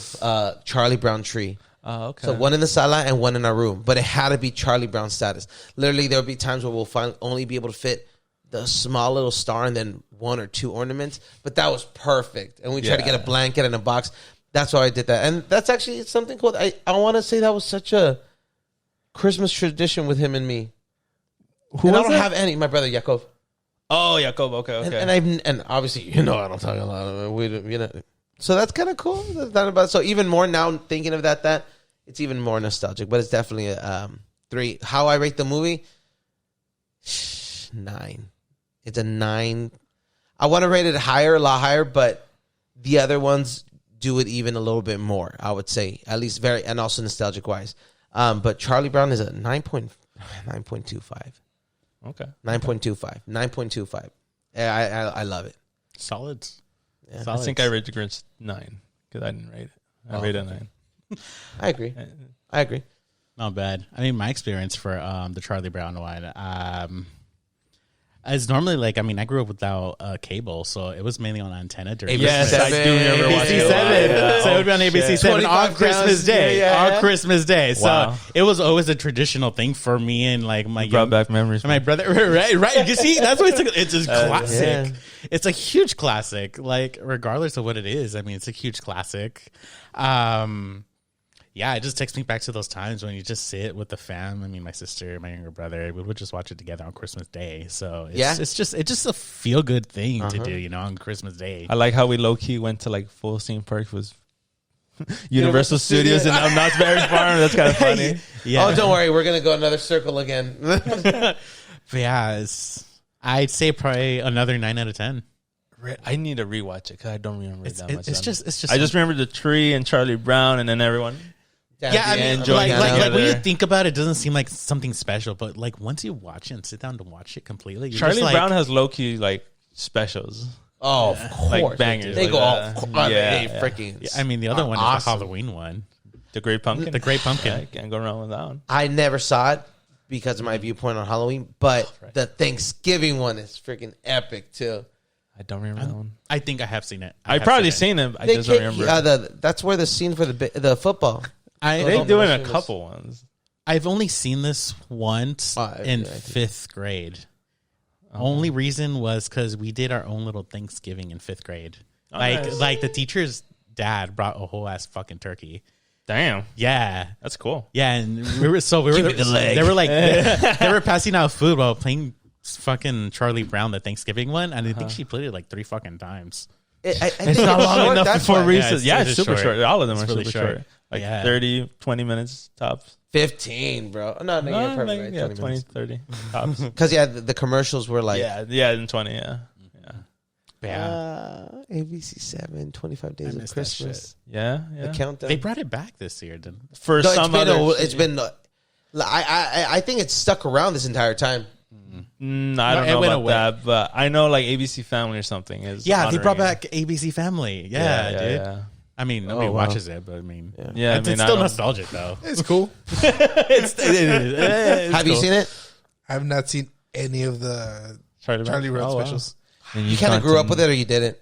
Charlie Brown tree. Oh, okay. So one in the sala and one in our room, but it had to be Charlie Brown status. Literally, there would be times where we'll only be able to fit the small little star and then 1 or 2 ornaments, but that was perfect. And we tried to get a blanket and a box. That's why I did that, and that's actually something cool. I want to say that was such a Christmas tradition with him and me. Who and I was don't it? have any. My brother Yakov. Oh, Jacob. Okay. And obviously I don't talk a lot of it. So that's kind of cool. So even more now thinking of that it's even more nostalgic. But it's definitely a 3. How I rate the movie? 9. It's a 9. I want to rate it higher, a lot higher, but the other ones do it even a little bit more. I would say at least and also nostalgic wise. But Charlie Brown is a 9.25. Okay. 9.25. 9.25. I love it. Solid. Yeah. I think I rated the Grinch 9 because I didn't rate it. I rated a 9. I agree. Not bad. I mean, my experience for the Charlie Brown one is normally like, I mean, I grew up without cable, so it was mainly on antenna during Yes, Christmas. I do remember watching ABC it. 7. Yeah. So it would be on ABC 7 on 25 Christmas Day. yeah. On Christmas Day. So Wow. it was always a traditional thing for me and like my Brought back memories. my brother. Right. You see, that's why it's a classic. yeah. It's a huge classic. Like, regardless of what it is, I mean, it's a huge classic. Yeah, it just takes me back to those times when you just sit with the fam. I mean, my sister, my younger brother, we would just watch it together on Christmas Day. So it's just a feel good thing to do, on Christmas Day. I like how we low key went to like full theme parks with Universal Studios and Knott's Berry Farm. That's kind of funny. Yeah. Oh, don't worry. We're going to go another circle again. But yeah, I'd say probably another 9 out of 10. I need to rewatch it because I don't remember it that much. It's just. I just remember the tree and Charlie Brown and then everyone. Yeah, I mean, enjoying like together. when you think about it, it doesn't seem like something special. But like once you watch it and sit down to watch it completely, you're Charlie just like, Brown has low key like specials. Oh, of course. Like bangers. They like go that. all Yeah. freaking. Yeah, I mean, the other one is the awesome. Halloween one, The Great Pumpkin. the Great Pumpkin. Yeah, can't go wrong with that one. I never saw it because of my viewpoint on Halloween, but the Thanksgiving one is freaking epic too. I don't remember that one. I think I have seen it. I probably seen it. I just don't remember. That's where the scene for the football. They doing a couple ones. I've only seen this once in I think- 5th grade. Only reason was because we did our own little Thanksgiving in 5th grade. Nice. Like the teacher's dad brought a whole ass fucking turkey. Damn, Yeah. that's cool. Yeah, and we were the leg. They were like they were passing out food while playing fucking Charlie Brown, the Thanksgiving one, and I think she played it like 3 fucking times. It's Not long enough before why. recess. Yeah, Yeah, it's it's super short. short. All of them It's are really super short. short. Like Yeah. 30, 20 minutes tops. 15, bro. No, you're perfect. Like, Right? yeah, 20 20, 30 tops. Because the commercials were like, yeah, in 20, yeah. ABC 7, 25 Days of missed that Christmas. Yeah, The yeah. countdown. They brought it back this year, didn't they? For No, some other... it's been. I think it's stuck around this entire time. I No, don't it know went about away. that, but I know like ABC Family or something is Yeah, they honoring brought it. back ABC Family. Yeah, dude. Yeah. I mean, nobody wow. watches it, but I mean, Yeah, I it's mean, I still don't- nostalgic though. It's cool. Have you seen it? I have not seen any of the Charlie Brown Oh, wow. specials. And You kind of grew up with it, or you didn't?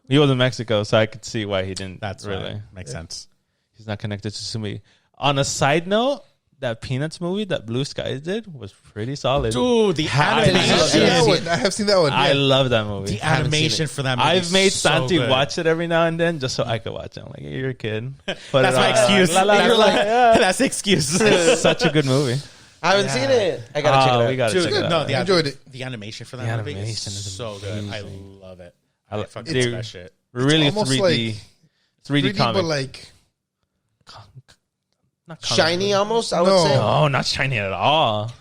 He was in Mexico, so I could see why he didn't. That's really. really makes sense. He's not connected to somebody. On a side note, that Peanuts movie that Blue Skies did was pretty solid. Dude, the I animation. I have seen that one. I Yeah. love that movie. The animation for that movie. I've made so Santi good. watch it every now and then just so I could watch it. I'm like, you're a kid. Put That's it my on. excuse. La, la, la, You're la, like, yeah. that's the excuse. It's such a good movie. I haven't seen it. I gotta check it out. We gotta Dude, check it out. no, I enjoyed it. The animation for that The movie animation is is so good. I amazing. love it. I I like- fucking dude, love that shit. Really almost 3D. 3D 3D, comic. but like Not comic Shiny book. almost, I would No. say. No, not shiny at all.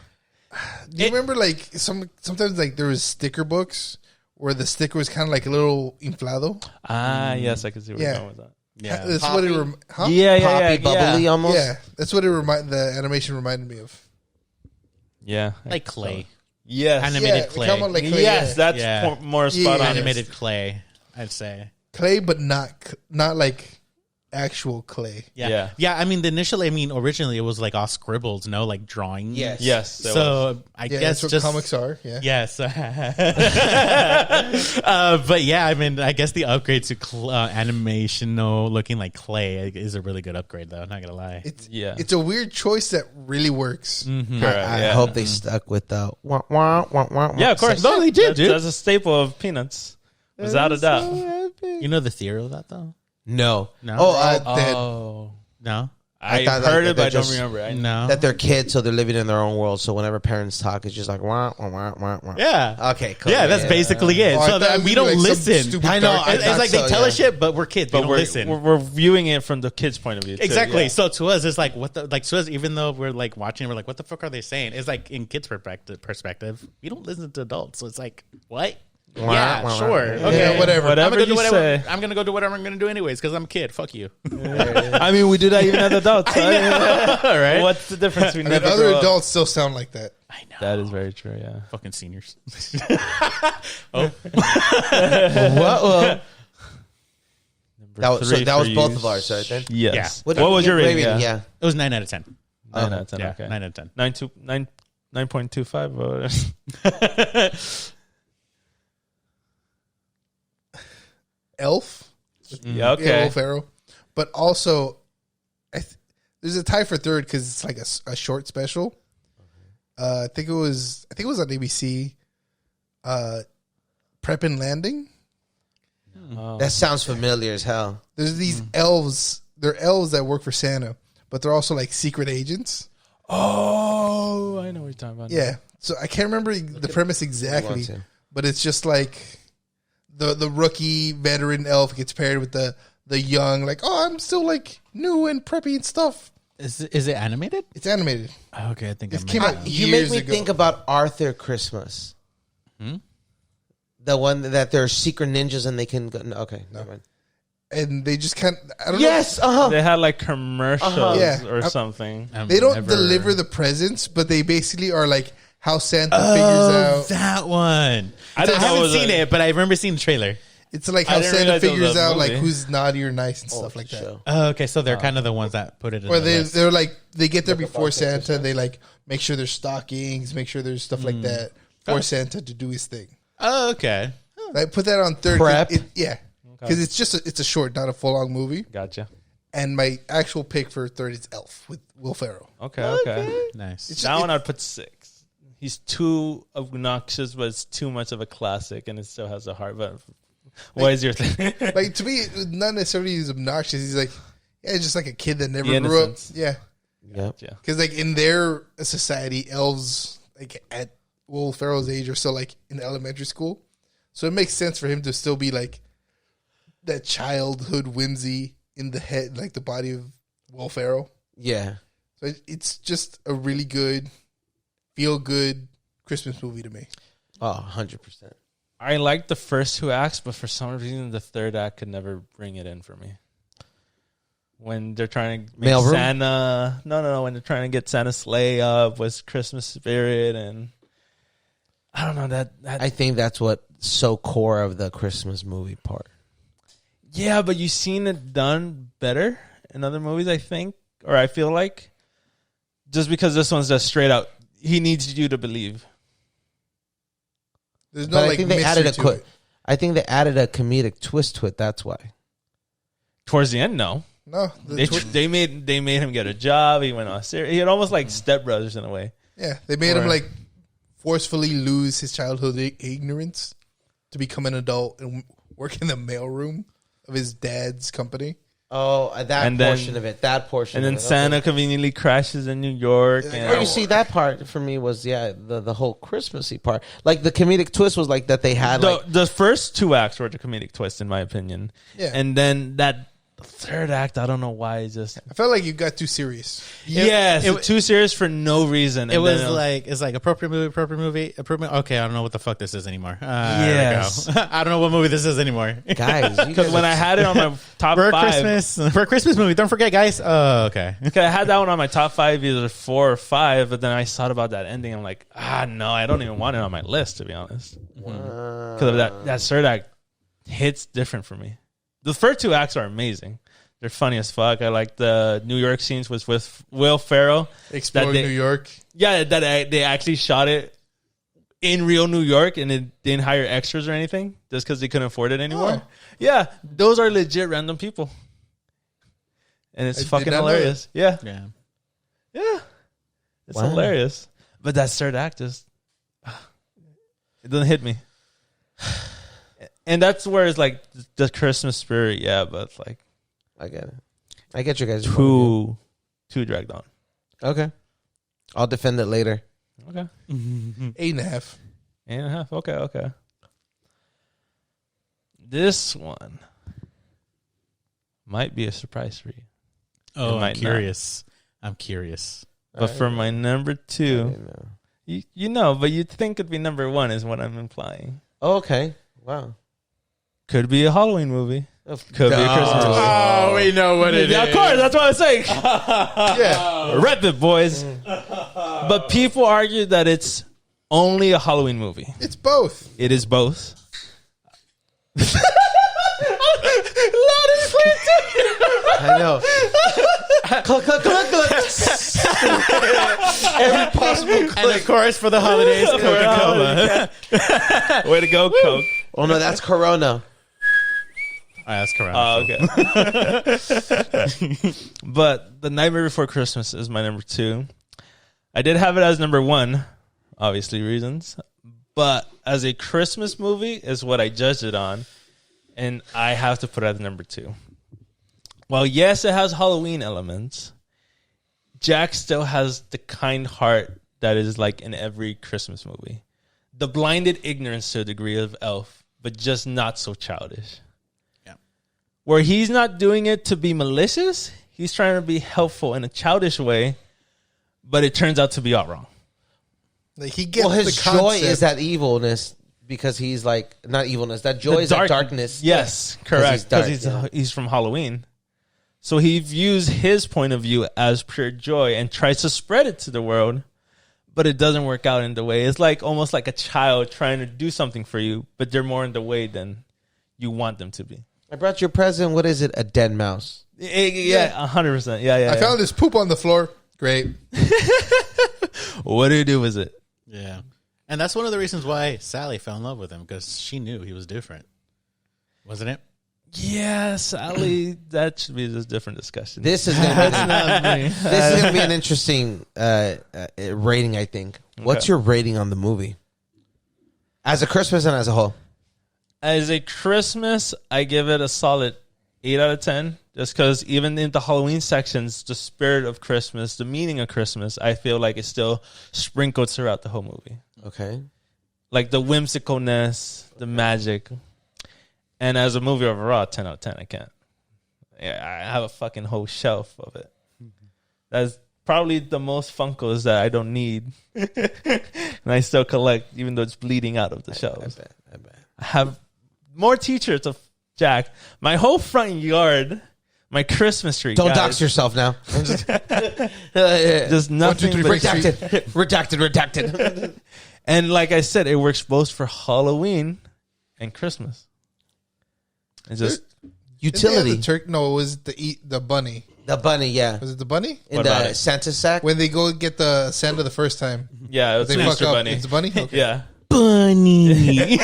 do you remember like sometimes like there was sticker books where the sticker was kind of like a little inflado? Yes, I can see where Yeah. you're going with that. Yeah. That's Poppy? what it huh? Yeah, Poppy, bubbly yeah. almost. Yeah, that's what the animation reminded me of. Yeah. Like clay. Yes. Animated Yeah, clay. come on, like clay, Yes, yeah. that's Yeah. more spot on. Yeah. Animated clay, I'd say. Clay, but not like actual clay. Yeah. Yeah. I mean, originally it was like all scribbles, no, like drawing. Yes. Yes. it was. So I Yeah, guess that's what just comics are. Yeah. Yes. But yeah, I mean, I guess the upgrade to animation, looking like clay is a really good upgrade, though. Not gonna lie. It's a weird choice that really works. Correct, I yeah. hope they stuck with the wah, wah, wah, wah, Yeah, of course. No, they did, dude. That's a staple of Peanuts. Without a doubt. You know the theory of that, though? No. No. Oh, Dead. Oh. No. I thought, heard like, it, but I they're don't just- remember. I No. that they're kids, so they're living in their own world. So whenever parents talk, it's just like wah, wah, wah, wah, wah. Yeah. Okay, cool. Yeah, that's basically it. Oh, I so thought it that was we gonna don't be like some listen. stupid I know, dark- I It's thought like they so, tell yeah. us shit, but we're kids. We but don't we're, listen. we're viewing it from the kid's point of view. Too. Exactly. Yeah. So to us, it's like to us, even though we're like watching, we're like, what the fuck are they saying? It's like in kids' perspective, we don't listen to adults. So it's like, what? Wah, Yeah, wah, wah. sure. Okay, Yeah, whatever. I'm Whatever gonna do you whatever. say. I'm gonna go do whatever I'm gonna do anyways because I'm a kid. Fuck you. I mean, we do that even as adults. All right. What's the difference? We I mean, never other grow up. adults still sound like that. I know. That is very true. Yeah. Fucking seniors. What? Well, that was for both you. of ours, right then? Yes. Yeah. What was your rating? Yeah. It was 9 out of 10. 9 out of 10. Yeah, Okay. 9 out of 10. 9.25. Elf. Yeah. Okay. Will Ferrell. But also, there's a tie for third because it's like a short special. I think it was on ABC. Prep and Landing. That sounds familiar as hell. There's these elves. They're elves that work for Santa, but they're also like secret agents. Oh, I know what you're talking about. Yeah. So I can't remember the premise exactly, to. but it's just like the rookie veteran elf gets paired with the young, like, oh, I'm still like new and preppy and stuff. Is it animated? It's animated. Okay, I think It I came might. out You make years me ago. think about Arthur Christmas. The one that they're secret ninjas and they can go. No, okay, never mind. And they just can't. I don't Yes, They had like commercials Yeah. or something. know. They don't deliver the presents, but they basically are like how Santa figures out. That one. I didn't know it haven't was seen a- it, but I remember seeing the trailer. It's like I how didn't Santa realize it was figures a out like movie. who's naughty or nice and stuff like that. Show. Oh, okay, so they're kind of the ones that put it in Or the list. they're like they get there before Santa. They like make sure there's stockings, make sure there's stuff like that for Santa to do his thing. Oh, okay. I put that on third. Prep. Yeah, because it's a short, not a full long movie. Gotcha. And my actual pick for third is Elf with Will Ferrell. Okay. Nice. It's That just- one I'd put 6. He's too obnoxious, but it's too much of a classic, and it still has a heart. But what is your thing? Like to me, not necessarily he's obnoxious. He's like, yeah, just like a kid that never The grew up. innocence. Yeah, Yep. Yeah. because like in their society, elves like at Will Ferrell's age are still like in elementary school, so it makes sense for him to still be like that childhood whimsy in the head, like the body of Will Ferrell. Yeah. So it's just a really good, feel good Christmas movie to me. Oh, 100%. I like the first 2 acts, but for some reason, the third act could never bring it in for me. When they're trying to make Mailroom? Santa, no, when they're trying to get Santa's sleigh up with Christmas spirit, and I don't know that I think that's what's so core of the Christmas movie part. yeah, but you've seen it done better in other movies, I think, or I feel like, just because this one's just straight out, he needs you to believe. There's no But I like think they added mystery to it. I think they added a comedic twist to it. That's why. Towards the end, no. No, They made him get a job. He went on serious. He had almost like Step Brothers in a way. Yeah, they made him like forcefully lose his childhood ignorance to become an adult and work in the mailroom of his dad's company. Oh, that portion of it. And then Santa conveniently crashes in New York. You see, that part for me was the whole Christmassy part. Like the comedic twist was like that they had the first 2 acts were the comedic twist in my opinion. Yeah, and then that third act, I don't know why. I felt like you got too serious. Too serious for no reason. It was like appropriate movie. Okay, I don't know what the fuck this is anymore. Yes. There we go. I don't know what movie this is anymore. Guys, because when I had it on my top 5. For a Christmas movie, don't forget, guys. Oh, okay. I had that one on my top 5, either 4 or 5, but then I thought about that ending. I'm like, no, I don't even want it on my list, to be honest. Because of that third act hits different for me. The first 2 acts are amazing. They're funny as fuck. I like the New York scenes with Will Ferrell. Exploring New York. Yeah, they actually shot it in real New York and it didn't hire extras or anything just because they couldn't afford it anymore. Oh. Yeah, those are legit random people. And it's fucking hilarious. Yeah. It's hilarious. But that third act it doesn't hit me. And that's where it's like the Christmas spirit, but it's like I get it. I get you guys. Too dragged on. Okay. I'll defend it later. Okay. 8.5. 8.5. Okay. This one might be a surprise for you. Oh, I'm curious. I'm curious. But for my number 2, you know, but you'd think it'd be number 1 is what I'm implying. Oh, okay. Wow. Could be a Halloween movie. Could be a Christmas movie. Oh, we know what it is. Of course, that's what I'm saying. Rep it, boys. But people argue that it's only a Halloween movie. It's both. It is both. I know. Click. Every possible click. And of course, for the holidays, Coca-Cola. Way to go, Coke. Oh, no, that's Corona. That's correct. Oh, okay. But The Nightmare Before Christmas is my number 2. I did have it as number 1, obviously reasons. But as a Christmas movie is what I judged it on. And I have to put it as number 2. Well, yes, it has Halloween elements. Jack still has the kind heart that is like in every Christmas movie. The blinded ignorance to a degree of Elf, but just not so childish. Where he's not doing it to be malicious, he's trying to be helpful in a childish way, but it turns out to be all wrong. Like he gets his joy is that evilness because he's like not evilness. That joy is that darkness. Yes, correct. Because he's from Halloween, so he views his point of view as pure joy and tries to spread it to the world, but it doesn't work out in the way. It's like almost like a child trying to do something for you, but they're more in the way than you want them to be. I brought your present. What is it? A dead mouse. Yeah, 100%. Yeah. I found this poop on the floor. Great. What do you do with it? Yeah. And that's one of the reasons why Sally fell in love with him, because she knew he was different. Wasn't it? Yeah, Sally, that should be a different discussion. This is going to be an interesting rating, I think. What's your rating on the movie? As a Christmas and as a whole? As a Christmas, I give it a solid 8 out of 10. Just because even in the Halloween sections, the spirit of Christmas, the meaning of Christmas, I feel like it's still sprinkled throughout the whole movie. Okay. Like the whimsicalness, the magic. And as a movie overall, 10 out of 10, I can't. Yeah, I have a fucking whole shelf of it. That's probably the most Funkos that I don't need. And I still collect, even though it's bleeding out of the shelves. I bet. I have more t-shirts of Jack. My whole front yard, my Christmas tree. Don't dox yourself now. Just nothing. 1, 2, 3, redacted. And like I said, it works both for Halloween and Christmas. It's just utility. No, it was the bunny. The bunny, yeah. Was it the bunny? In the Santa sack? When they go get the Santa the first time. Yeah, it was an Easter bunny. It's a bunny? Okay. Yeah. Bunny.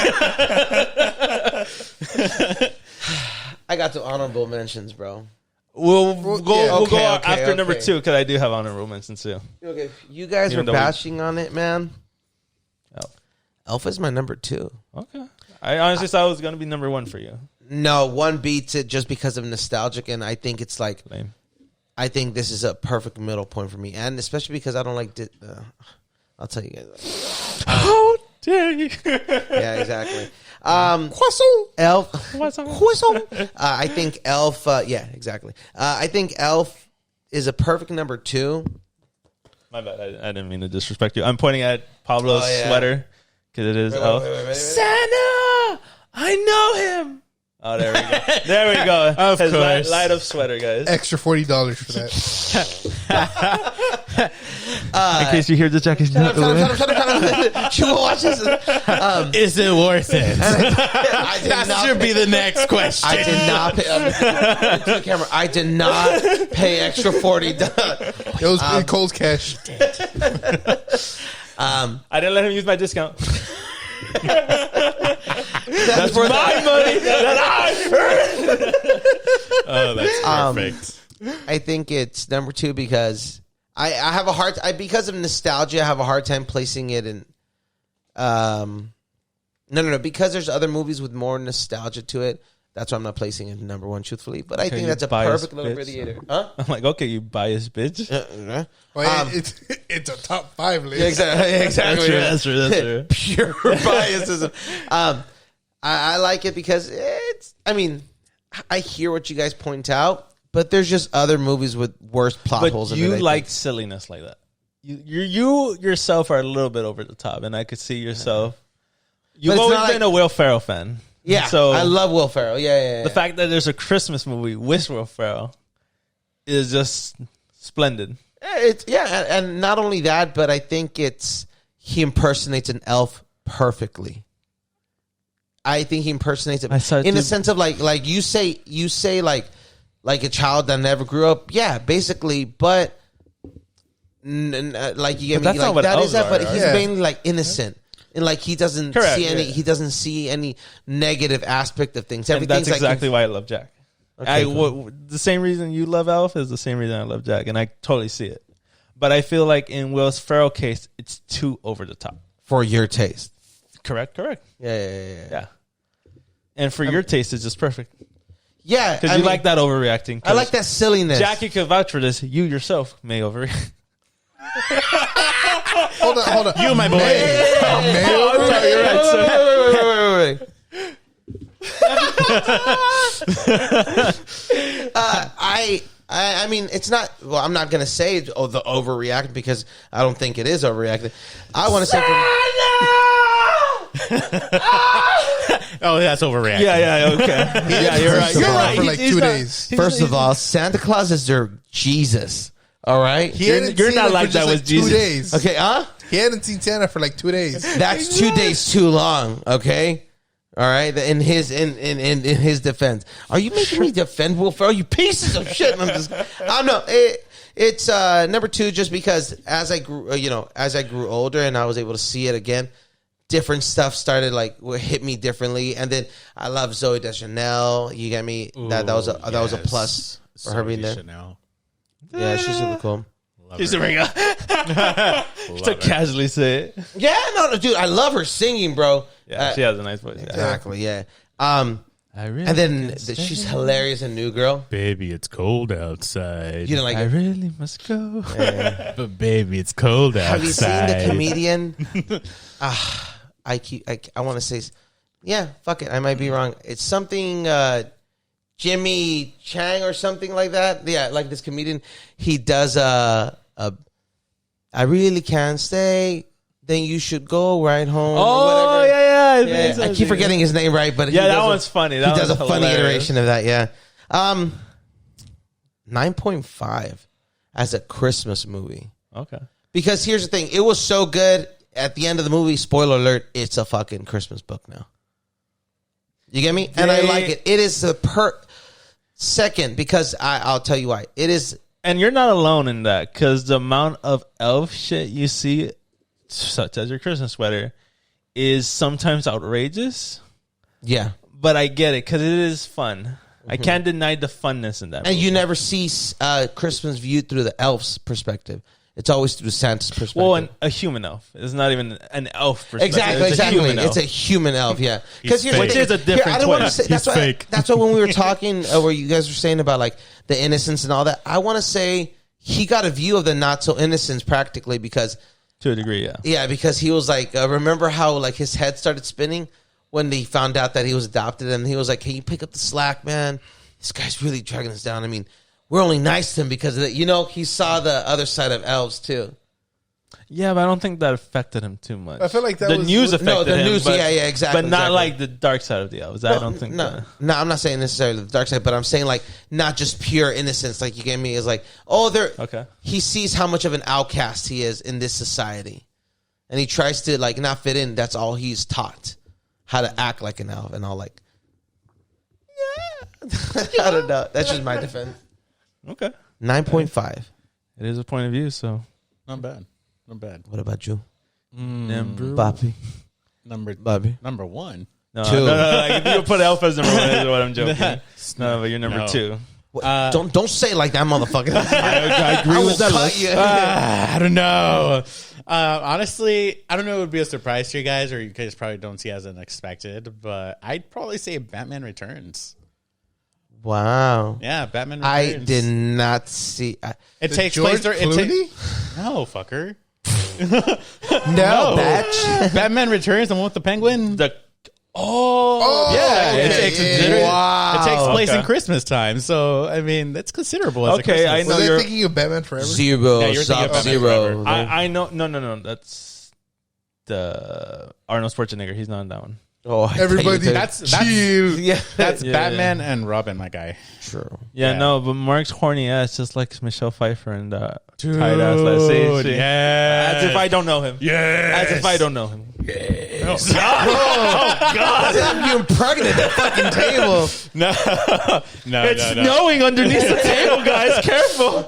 I got the honorable mentions, bro. We'll go Okay, after number okay. 2 because I do have honorable mentions too. Okay, you guys Even were though bashing on it, man. Elf. Elf is my number 2. Okay. I honestly thought it was going to be number 1 for you. No, one beats it just because of nostalgic, and I think it's like, Lame. I think this is a perfect middle point for me, and especially because I don't like. I'll tell you guys. How dare you? Yeah, exactly. Croissant. Elf. Croissant. I think Elf. Yeah, exactly. I think Elf is a perfect number 2. My bad. I didn't mean to disrespect you. I'm pointing at Pablo's sweater because it is Elf. Wait. Santa! I know him. Oh, there we go. There we go. Of His course. light up sweater, guys. Extra $40 for that. In case you hear the jacket. Shut up. She will watch this. Is it worth it? I did That not should be the next question. I did not pay. To the camera. I did not pay extra $40. It was in Cole's cash. I didn't let him use my discount. That's for my money that I earned. Oh, that's perfect. I think it's number 2 because I have a hard because of nostalgia. I have a hard time placing it in. No. Because there's other movies with more nostalgia to it. That's why I'm not placing it in number 1, truthfully. But I think you that's a biased perfect little bitch. radiator. Huh? I'm like, okay, you biased bitch. Well, it's a top 5 list. Yeah, exactly. That's true. Pure biasism. I like it because it's. I mean, I hear what you guys point out, but there's just other movies with worse plot holes. But in it, you like silliness like that. You yourself are a little bit over the top, and I could see yourself. You've it's always not been a Will Ferrell fan. Yeah, so I love Will Ferrell. Yeah. the fact that there's a Christmas movie with Will Ferrell is just splendid. And not only that, but I think he impersonates an elf perfectly. I think he impersonates it in the sense of like you say like a child that never grew up. Yeah, basically, but like you get me. That's not Like what that elves is that, are, but right? he's Yeah. mainly like innocent. And like he doesn't Correct, see any, yeah. he doesn't see any negative aspect of things. And Everything's that's like exactly why I love Jack. Okay, cool. The same reason you love Elf is the same reason I love Jack, and I totally see it. But I feel like in Will Ferrell case, it's too over the top. For your taste. Correct. Yeah. And for your taste, it's just perfect. Yeah, Because you like that overreacting. I like that silliness. Jackie could vouch for this. You yourself may overreact. Hold on. You, my boy. You're right, sir. Wait. I mean, it's not. Well, I'm not gonna say the overreact because I don't think it is overreacting. I want to say. Oh, that's overreacting. Yeah, okay. Yeah, you're right. You're right. For like 2 days. First of all, Santa Claus is their Jesus. All right. You're not like that with Jesus. 2 days. Okay. He hadn't seen Santa for like 2 days. That's 2 days too long. Okay. All right. In his defense, are you making me defend Will Ferrell? You pieces of shit. I'm not. It's number 2 just because as I grew older and I was able to see it again, different stuff started hit me differently, and then I love Zoe Deschanel. You get me? That was a plus for her being there. Chanel. Yeah, she's super cool. She's a ringer. To casually say it. Yeah, no, dude, I love her singing, bro. Yeah, she has a nice voice. Yeah. Exactly. Yeah. I really And then she's hilarious in New Girl. Baby, it's cold outside. You know, like I really must go. But baby, it's cold outside. have you seen the comedian? I want to say, yeah, fuck it. I might be wrong. It's something Jimmy Chang or something like that. Yeah, like this comedian. He does I really can't stay. Then you should go right home. or whatever. Yeah. I keep forgetting his name right, but Yeah, he that does one's funny. That he does a one's funny hilarious. iteration of that. Yeah, 9.5 as a Christmas movie. Okay. Because here's the thing, it was so good. At the end of the movie, spoiler alert, it's a fucking Christmas book now. You get me? And I like it. It is the second because I'll tell you why. It is. And you're not alone in that because the amount of elf shit you see, such as your Christmas sweater, is sometimes outrageous. Yeah. But I get it because it is fun. I can't deny the funness in that. And movie. you never see Christmas viewed through the elf's perspective. It's always through Santa's perspective. Well, a human elf. It's not even an elf perspective. Exactly, It's a human elf. It's a human elf, yeah. Which is a different I don't want to twist. say that's He's why. fake. That's why when we were talking, where you guys were saying about like the innocence and all that, I want to say he got a view of the not so innocence practically because, to a degree, yeah. because he was like, remember how like his head started spinning when they found out that he was adopted, and he was like, "Can you pick up the slack, man? This guy's really dragging us down. I mean, we're only nice to him because of that." He saw the other side of elves too. Yeah, but I don't think that affected him too much. I feel like that the was- news affected No, the him. news, but, yeah, exactly. But not exactly. like the dark side of the elves. I don't think. No, I'm not saying necessarily the dark side, but I'm saying like not just pure innocence. Like you get me is like, Okay. He sees how much of an outcast he is in this society, and he tries to like not fit in. That's all he's taught, how to act like an elf, and all like. Yeah, I don't know. That's just my defense. Okay. 9.5. It is a point of view, so. Not bad. Not bad. What about you, Number Bobby? Number one. No, Two. no. Like, if you put elf as number one, is what I'm joking. No, but you're number No. two. Don't say it like that, motherfucker. I agree I will with that. cut you. I don't know. Honestly, I don't know. It would be a surprise to you guys, or you guys probably don't see as unexpected. But I'd probably say Batman Returns. Wow. Yeah, Batman I Returns. did not see. It takes George place during. Clooney? No, fucker. No, batch. Batman Returns, the one with the penguin. Oh, Yeah, it takes, Wow. it takes place Okay. in Christmas time. So, I mean, that's considerable. As Okay, a I Christmas. know Was I you're. thinking of Batman Forever? Zero. Yeah, you're thinking about Sub-Zero. I know. No. That's the Arnold Schwarzenegger. He's not in that one. Oh, I Everybody, thought you That's chill. yeah, That's Yeah, Batman and Robin, my guy. true. Yeah, Yeah. no, but Mark's horny ass, just like Michelle Pfeiffer and tight ass. Let's see. Yeah. As if I don't know him. Yeah. As if I don't know him. You impregnate that fucking table. No, It's snowing underneath the table, guys. Careful.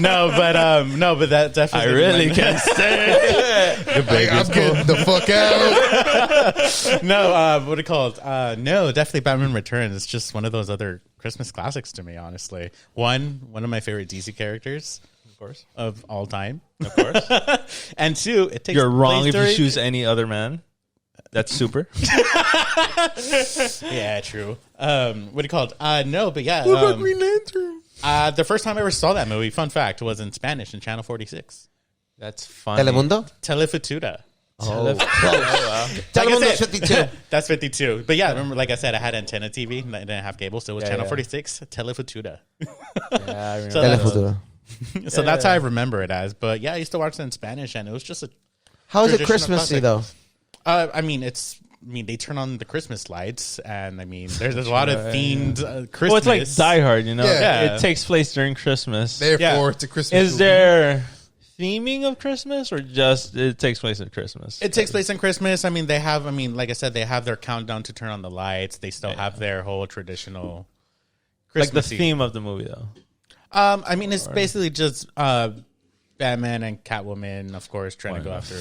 no, but that definitely. I really can't stay. I'm getting the fuck out. No, what it called? No, definitely Batman Returns. It's just one of those other Christmas classics to me, honestly. One of my favorite DC characters, Of course. of all time. Of course. And two, it takes. You're wrong place if you during- choose any other man. That's super. Yeah, true. What do you call it? No, but yeah. What about Green Lantern? The first time I ever saw that movie, fun fact, was in Spanish in Channel 46. That's funny. Telemundo? Telefutura. Oh, close. Telemundo's 52. That's 52. But yeah, remember, like I said, I had antenna TV. I didn't have cable, so it was Channel 46, Telefutura. Yeah, I remember. So that. Telefuturo. So that's how I remember it as. But yeah, I used to watch it in Spanish, and it was just a. How is it Traditional Christmassy, classic. though? They turn on the Christmas lights, and I mean, there's a lot of themed Christmas. Well, it's like Die Hard, you know? Yeah. It takes place during Christmas. Therefore, Yeah. it's a Christmas Is movie. there theming of Christmas or just it takes place at Christmas? It takes place in Christmas. I mean, like I said, they have their countdown to turn on the lights. They still have their whole traditional like the Christmas theme of the movie, though. I mean, it's basically just Batman and Catwoman, of course, trying to go after.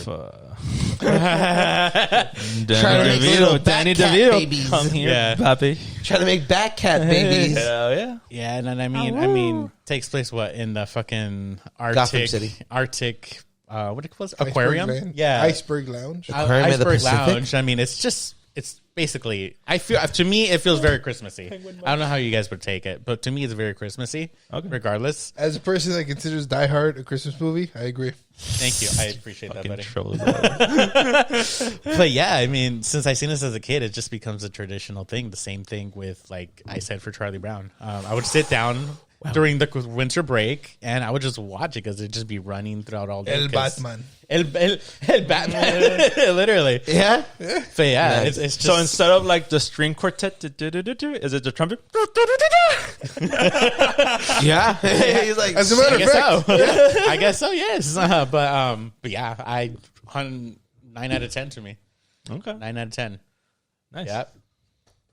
Trying to make little Danny Batcat DeVito, babies. come here, Yeah. papi. Trying to make Batcat babies. Hell yeah. Yeah, and then I mean, takes place what in the fucking Arctic City. what do you call it? Iceberg Aquarium? Land. Yeah, Iceberg Lounge. Aquarium of the Iceberg Pacific? Lounge. I mean, it's basically. I feel to me it feels very Christmassy. I don't know how you guys would take it, but to me it's very Christmassy. Okay. Regardless, As a person that considers Die Hard a Christmas movie, I agree. thank you. I appreciate that, buddy. Control. But yeah, I mean, since I seen this as a kid, it just becomes a traditional thing. The same thing with, like I said, for Charlie Brown. I would sit down during the winter break and I would just watch it because it'd just be running throughout all day. El Batman. El Batman. Literally. Yeah? But yeah, Nice. it's just. So instead of like the string quartet, is it the trumpet? Yeah. He's like, As a matter I of guess fact, so. I guess so, yes. But yeah, 9 out of 10 to me. Okay. 9 out of 10. Nice. Yep.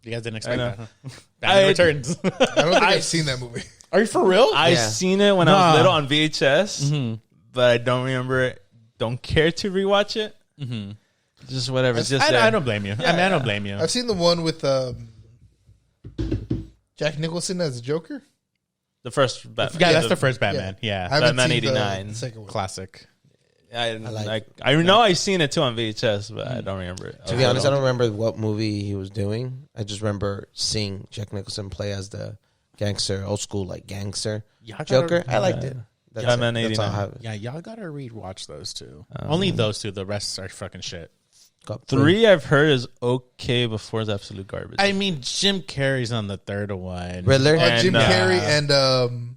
You guys didn't expect I that, know. huh? Batman Returns. I don't think I've seen that movie. Are you for real? I Yeah. seen it when I was Nah. little on VHS, but I don't remember it. Don't care to rewatch it. Just whatever. It's just I don't blame you. I mean, I don't blame you. I've seen the one with Jack Nicholson as a Joker. The first Batman. Yeah, that's the first Batman. Yeah, I haven't Batman seen 89. the second one. classic. I like know I've seen it too on VHS, but I don't remember it. To be honest, I don't remember what movie he was doing. I just remember seeing Jack Nicholson play as the gangster, old school like gangster Joker. I liked it. That's Batman it. That's all I 89. have. Yeah, y'all gotta rewatch those two. Only those two. The rest are fucking shit. Got 3 I've heard is okay before it's absolute garbage. I mean, Jim Carrey's on the third one. Riddler, Jim And, Carrey and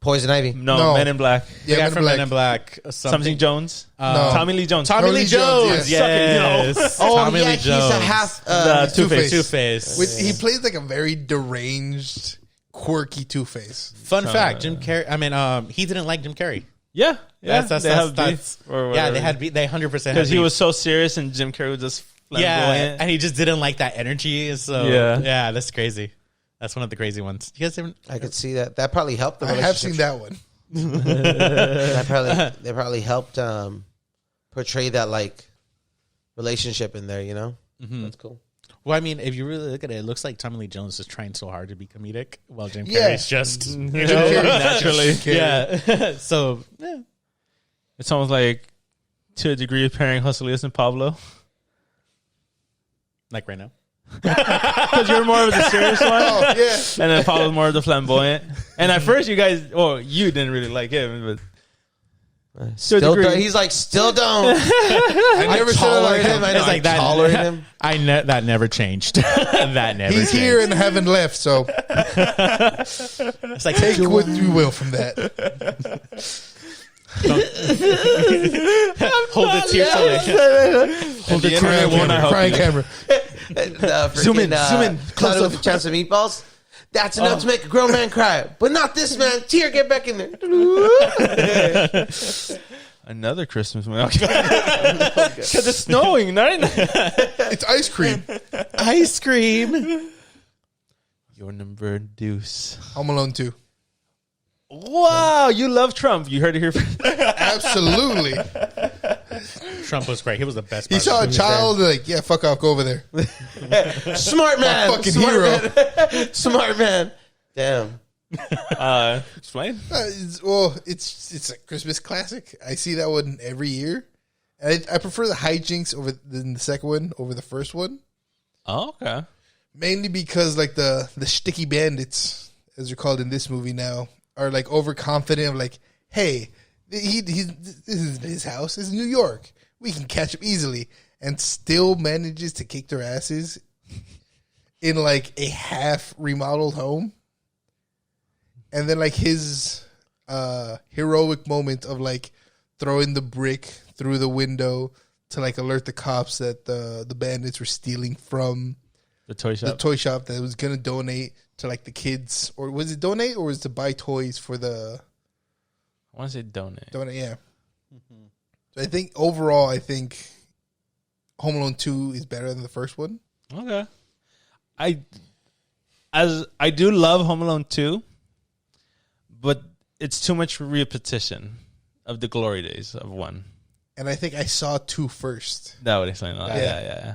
Poison Ivy. no, Men in Black. The guy Men in from Black. Men in Black. Something Jones. No. Tommy Lee Jones. Tommy Lee Jones. yes. Yes. Oh Tommy yeah, Lee he's Jones. a half. The Two-Face. Two-Face. He plays like a very deranged, quirky Two-Face. Fun fact: Jim Carrey. I mean, he didn't like Jim Carrey. Yeah. That's they have that's beef or yeah. whatever. They had they 100% because he was so serious and Jim Carrey was just yeah, flamboyant. and he just didn't like that energy. So Yeah. that's crazy. That's one of the crazy ones. You guys haven't? I could see that. That probably helped the I have seen relationship. that one. They probably helped portray that like relationship in there. You know, that's cool. Well, I mean, if you really look at it, it looks like Tommy Lee Jones is trying so hard to be comedic, while Jim Yeah. Carrey's just naturally. yeah. So It's almost like to a degree pairing Hustlers and Pablo. like right now. Because you're more of the serious one. Oh yeah, And then Pablo's more of the flamboyant. And at first you guys, well, you didn't really like him, but Still, degree. he's like, still don't. I never said it like him. I know, It's like I that. tolerate him. That never changed. That never. He's changed. here and haven't left, so It's like take what you will from that. hold the tears away. hold the camera, won't I help Crying you? camera. Zoom in, Close close with up. a chance of meatballs. That's enough to make a grown man cry, but not this man. Tear, get back in there. Another Christmas movie. Because it's snowing, right? It's ice cream. Ice cream. Your number deuce. Home Alone 2. Wow, you love Trump. You heard it here first. Absolutely. Trump was great. He was the best. He saw a child like, yeah, fuck off, go over there. Smart man. Fucking Smart hero. Man. Smart man. Damn. Explain. It's a Christmas classic. I see that one every year. And I prefer the hijinks than the second one over the first one. Oh, okay. Mainly because like the sticky bandits, as they're called in this movie now, are like overconfident of like, hey, this is his house. This is New York. We can catch him easily. And still manages to kick their asses in like a half remodeled home. And then like his heroic moment of like throwing the brick through the window to like alert the cops that the bandits were stealing from The toy shop. the toy shop that was going to donate to like the kids. Or was it donate or was it to buy toys for the... I want to say donate. Donate, yeah. Mm-hmm. So I think overall, Home Alone 2 is better than the first one. Okay. I do love Home Alone 2, but it's too much repetition of the glory days of one. And I think I saw 2 first. That would explain a lot. Yeah. Yeah.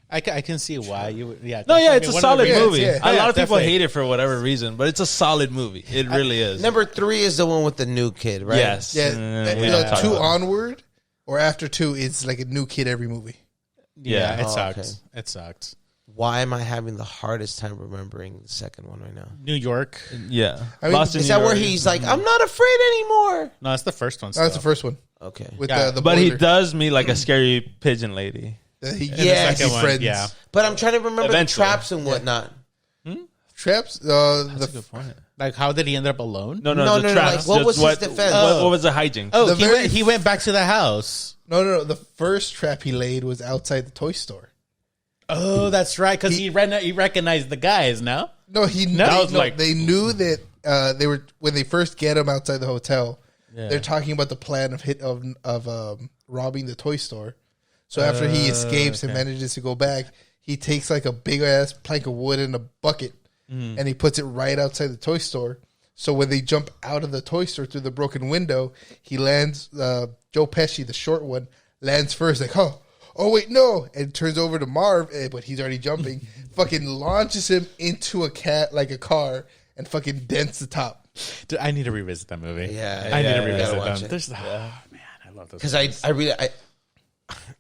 I can see why you would. Yeah. No, yeah, I it's mean, a one of the solid reasons- movie. yeah. A Yeah, lot of people definitely. hate it for whatever reason, but it's a solid movie. It really is. Number 3 is the one with the new kid, right? Yes. Yeah, We don't talk 2 about it. onward or after 2, it's like a new kid every movie. Yeah, Yeah. it Oh, sucked. okay. It sucked. Why am I having the hardest time remembering the second one right now? New York. Yeah. I mean, Lost in Is New that where York. he's like, I'm not afraid anymore? No, that's the first one. No, that's the still. first one. Okay. With Yeah. the But he boiler does meet like a scary pigeon lady. that he Yeah, gets second one, friends. yeah. But I'm trying to remember Eventually. the traps and whatnot. Traps. That's a good point. Like, how did he end up alone? No, No, the no, traps. like, what Just was his defense? What was the hijinks? Oh, The he went back to the house. No. The first trap he laid was outside the toy store. Oh, that's right. Because he recognized the guys. No. No, like- they knew that they were when they first get him outside the hotel. They're talking about the plan of robbing the toy store. So after he escapes and manages to go back, he takes like a big ass plank of wood in a bucket and he puts it right outside the toy store. So when they jump out of the toy store through the broken window, he lands. Joe Pesci, the short one, lands first. Like, oh wait, no, and turns over to Marv, but he's already jumping. Fucking launches him into a car and fucking dents the top. Dude, I need to revisit that movie. Yeah, I need to gotta revisit watch them. it. There's, man, I love those. Because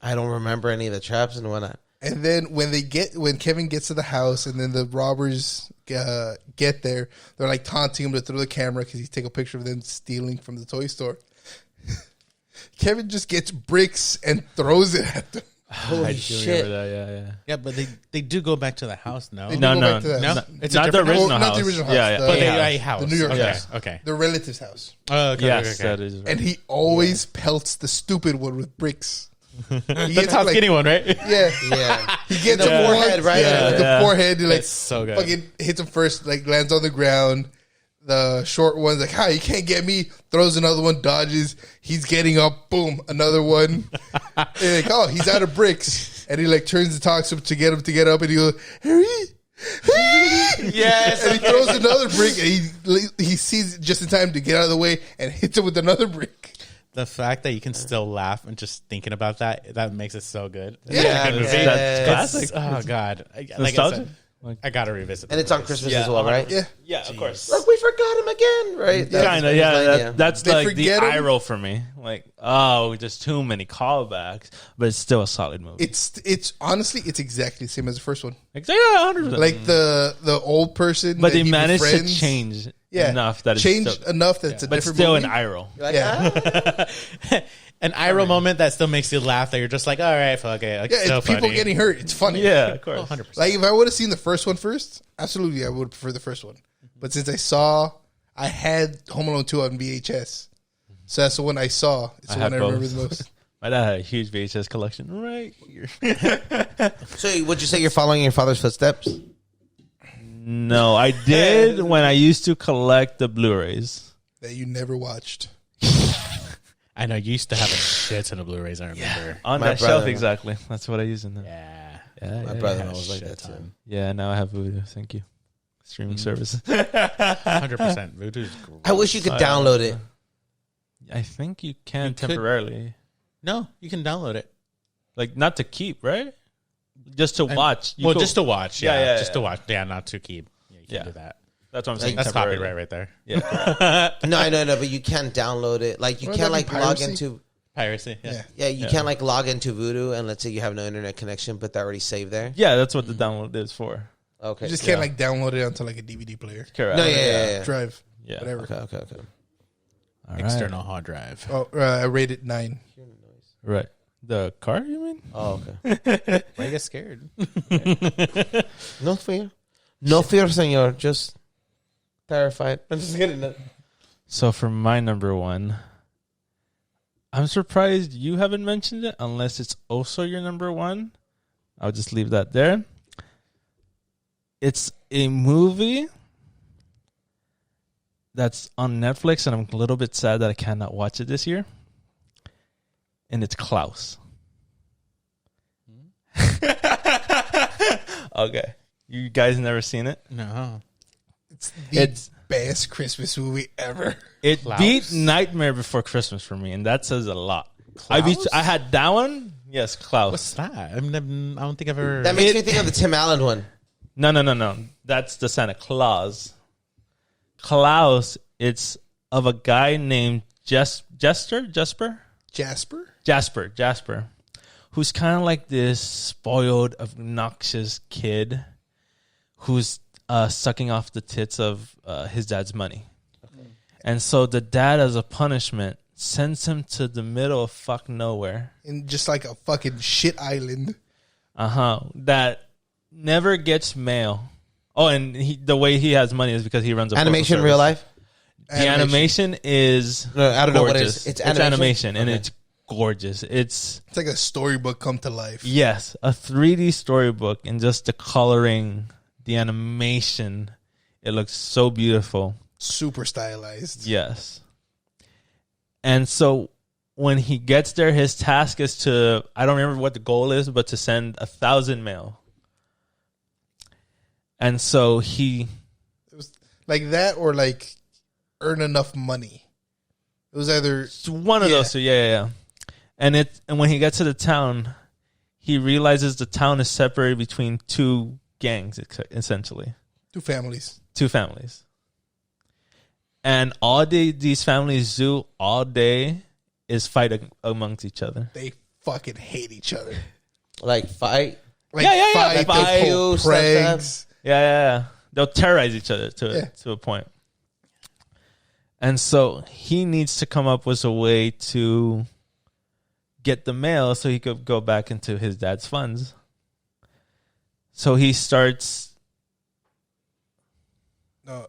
I don't remember any of the traps and whatnot. And then when Kevin gets to the house and then the robbers get there, they're like taunting him to throw the camera because he's taking a picture of them stealing from the toy store. Kevin just gets bricks and throws it at them. Holy shit. Remember that, Yeah, but they do go back to the house, no? They do No, go no, back to that no. house. It's a not the different original Well, house. not the original house, Yeah, yeah. the- But Yeah. a house. The New York okay. house. Okay. The relative's house. Oh, okay. Yes, okay. that is right. And he always pelts the stupid one with bricks. That's how skinny one, right? Yeah. Yeah. He gets The him forehead, once, right? Yeah, Yeah. the forehead. He like It's so good. fucking hits him first, like lands on the ground. The short one's like, "Hi, you can't get me." Throws another one, dodges. He's getting up. Boom, another one. And like, oh, he's out of bricks, and he like turns and talks to him to get up, and he goes, "Harry." Yes. And he throws another brick, and he sees it just in time to get out of the way and hits him with another brick. The fact that you can still laugh and just thinking about that makes it so good. It's Yeah, a good movie. yeah, That's It's- classic. Oh god, like I Nostalgia? said, I gotta revisit. And it's on Christmas Yeah, as well, right? Yeah, Yeah, of course. Look, we forgot him again, right? That's Kind of, his yeah. line, That's They like the forget him. eye roll for me. Like, oh, just too many callbacks, but it's still a solid movie. it's honestly it's exactly the same as the first one. Exactly, yeah, 100%. Like the old person, but that they he managed to befriends, change yeah, enough that it's changed still, enough that it's a but different still movie. an eye roll. You're like, Yeah. An eye roll moment that still makes you laugh. That you're just like, all right, fuck it. Like, Yeah, so it's people funny. getting hurt. It's funny. Yeah, of course. 100%. Like if I would have seen the first one first, absolutely I would prefer the first one. But since I had Home Alone 2 on VHS, so that's the one I saw. It's the I one had I remember both. the most. My dad had a huge VHS collection right here. So would you say you're following your father's footsteps? No, I did when I used to collect the Blu-rays. That you never watched. I know you used to have a shit ton of Blu-rays. I remember. On My that brother- shelf, exactly. That's what I use in there. Yeah. Yeah, My yeah, brother-in-law yeah. was like Shit that too. ton. Yeah, now I have Voodoo. Thank you. Streaming services. 100%. Voodoo's great. I wish you could download it. I think you can You could- temporarily. No, you can download it. Like, not to keep, right? Just to watch. You Well, could- just to watch. Yeah, Yeah, yeah, just yeah. to watch. Yeah, not to keep. Yeah, you can Yeah. do that. That's what I'm saying. That's temporarily. copyright right there. Yeah. No, I know, but you can download it. Like you Wouldn't can't that like be log piracy? into. Piracy. Yeah. Yeah. Yeah, you can't like log into Voodoo and let's say you have no internet connection, but they're already saved there. Yeah, that's what the download is for. Okay. You just can't like download it onto like a DVD player, Correct. No, yeah. drive, Yeah. whatever. Okay. All right. External hard drive. Oh, I rated 9. Right. The car, you mean? Oh, okay. Why you get scared? No fear. No fear, senor. Just terrified. I'm just kidding. So for my number one, I'm surprised you haven't mentioned it unless it's also your number one. I'll just leave that there. It's a movie that's on Netflix, and I'm a little bit sad that I cannot watch it this year. And it's Klaus. Okay. You guys never seen it? No. It's the It's best Christmas movie ever. It Klaus? beat Nightmare Before Christmas for me, and that says a lot. I had that one. Yes, Klaus. What's that? I don't think I've ever. That makes me think of the Tim Allen one. No. That's the Santa Claus. Klaus, it's of a guy named Jasper, who's kind of like this spoiled, obnoxious kid who's sucking off the tits of his dad's money. Okay. And so the dad, as a punishment, sends him to the middle of fuck nowhere. In just like a fucking shit island. That never gets mail. Oh, and the way he has money is because he runs a postal Animation in service. real life? The animation is No, I don't know what it gorgeous. is. It's animation, animation? and Okay. it's gorgeous. It's It's like a storybook come to life. yes, a 3D storybook, and just the coloring, the animation, it looks so beautiful. Super stylized. Yes. And so when he gets there, his task is to, I don't remember what the goal is, but to send 1,000 mail. And so he, It was like that or like earn enough money. It was either it's one of those two, yeah. And when he gets to the town, he realizes the town is separated between two gangs, essentially. Two families. And all these families do all day is fight amongst each other. They fucking hate each other. Like fight. Like Yeah. fight. They pull pranks. Yeah. They'll terrorize each other to a point. And so he needs to come up with a way to get the mail so he could go back into his dad's funds. So he starts... No.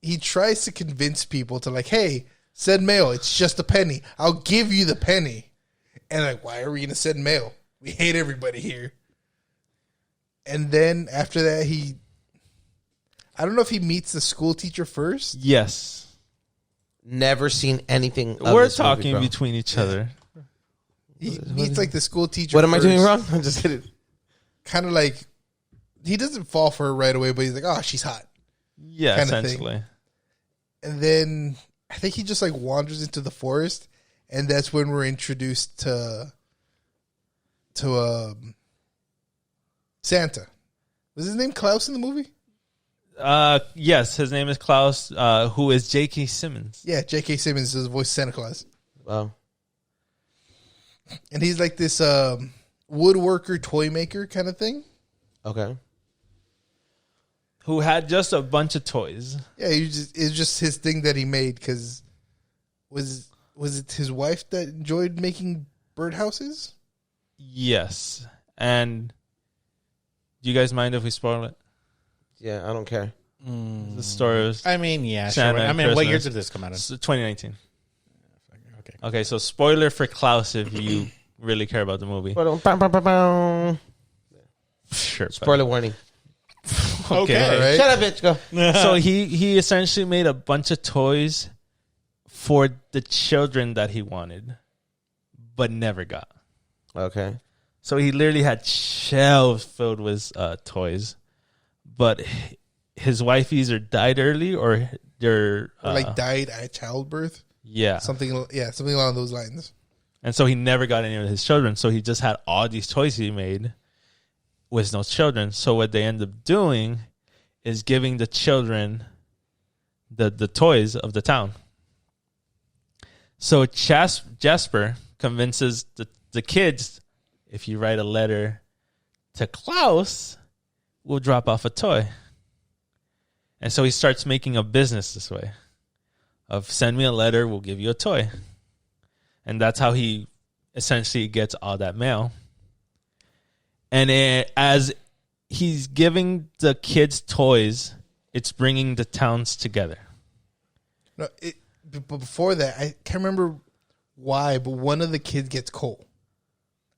He tries to convince people to like, hey, send mail. It's just a penny. I'll give you the penny. And like, why are we going to send mail? We hate everybody here. And then after that, I don't know if he meets the school teacher first. Yes. Never seen anything. We're talking between each other. He meets like the school teacher. What am I doing wrong? I'm just kidding. Kind of like, he doesn't fall for her right away, but he's like, oh, she's hot. Yeah, Kinda essentially. thing. And then I think he just like wanders into the forest, and that's when we're introduced to Santa. Was his name Klaus in the movie? Yes, his name is Klaus, who is J.K. Simmons. Yeah, J.K. Simmons does the voice of Santa Claus. Wow. And he's like this woodworker, toy maker kind of thing. Okay. Who had just a bunch of toys. Yeah, it's just his thing that he made because was it his wife that enjoyed making birdhouses? Yes. And do you guys mind if we spoil it? Yeah, I don't care. The story of I mean, yeah, Santa sure. I and mean, what year Christmas. did this come out of? 2019. Okay. So spoiler for Klaus if you really care about the movie. Sure. Spoiler warning. Okay. All right. Shut up, bitch. Go. So he essentially made a bunch of toys for the children that he wanted, but never got. Okay. So he literally had shelves filled with toys, but his wife either died early or they're Or like died at childbirth. yeah. Something along those lines. And so he never got any of his children. So he just had all these toys he made with no children. So what they end up doing is giving the children the toys of the town. So Jasper convinces the kids, if you write a letter to Klaus, we'll drop off a toy. And so he starts making a business this way of send me a letter, we'll give you a toy. And that's how he essentially gets all that mail. And as he's giving the kids toys, it's bringing the towns together. No, but before that, I can't remember why, but one of the kids gets coal.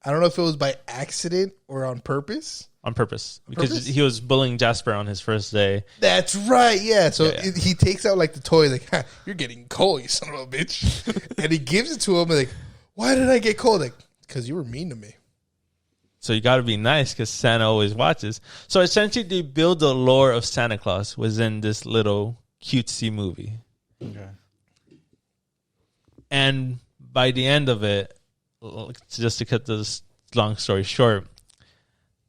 I don't know if it was by accident or on purpose. On purpose. Because he was bullying Jasper on his first day. That's right, yeah. So Yeah. he takes out like the toy, like, ha, you're getting coal, you son of a bitch. And he gives it to him, like, why did I get coal? Like, because you were mean to me. So you got to be nice because Santa always watches. So essentially they build the lore of Santa Claus within this little cutesy movie. Okay. And by the end of it, just to cut this long story short,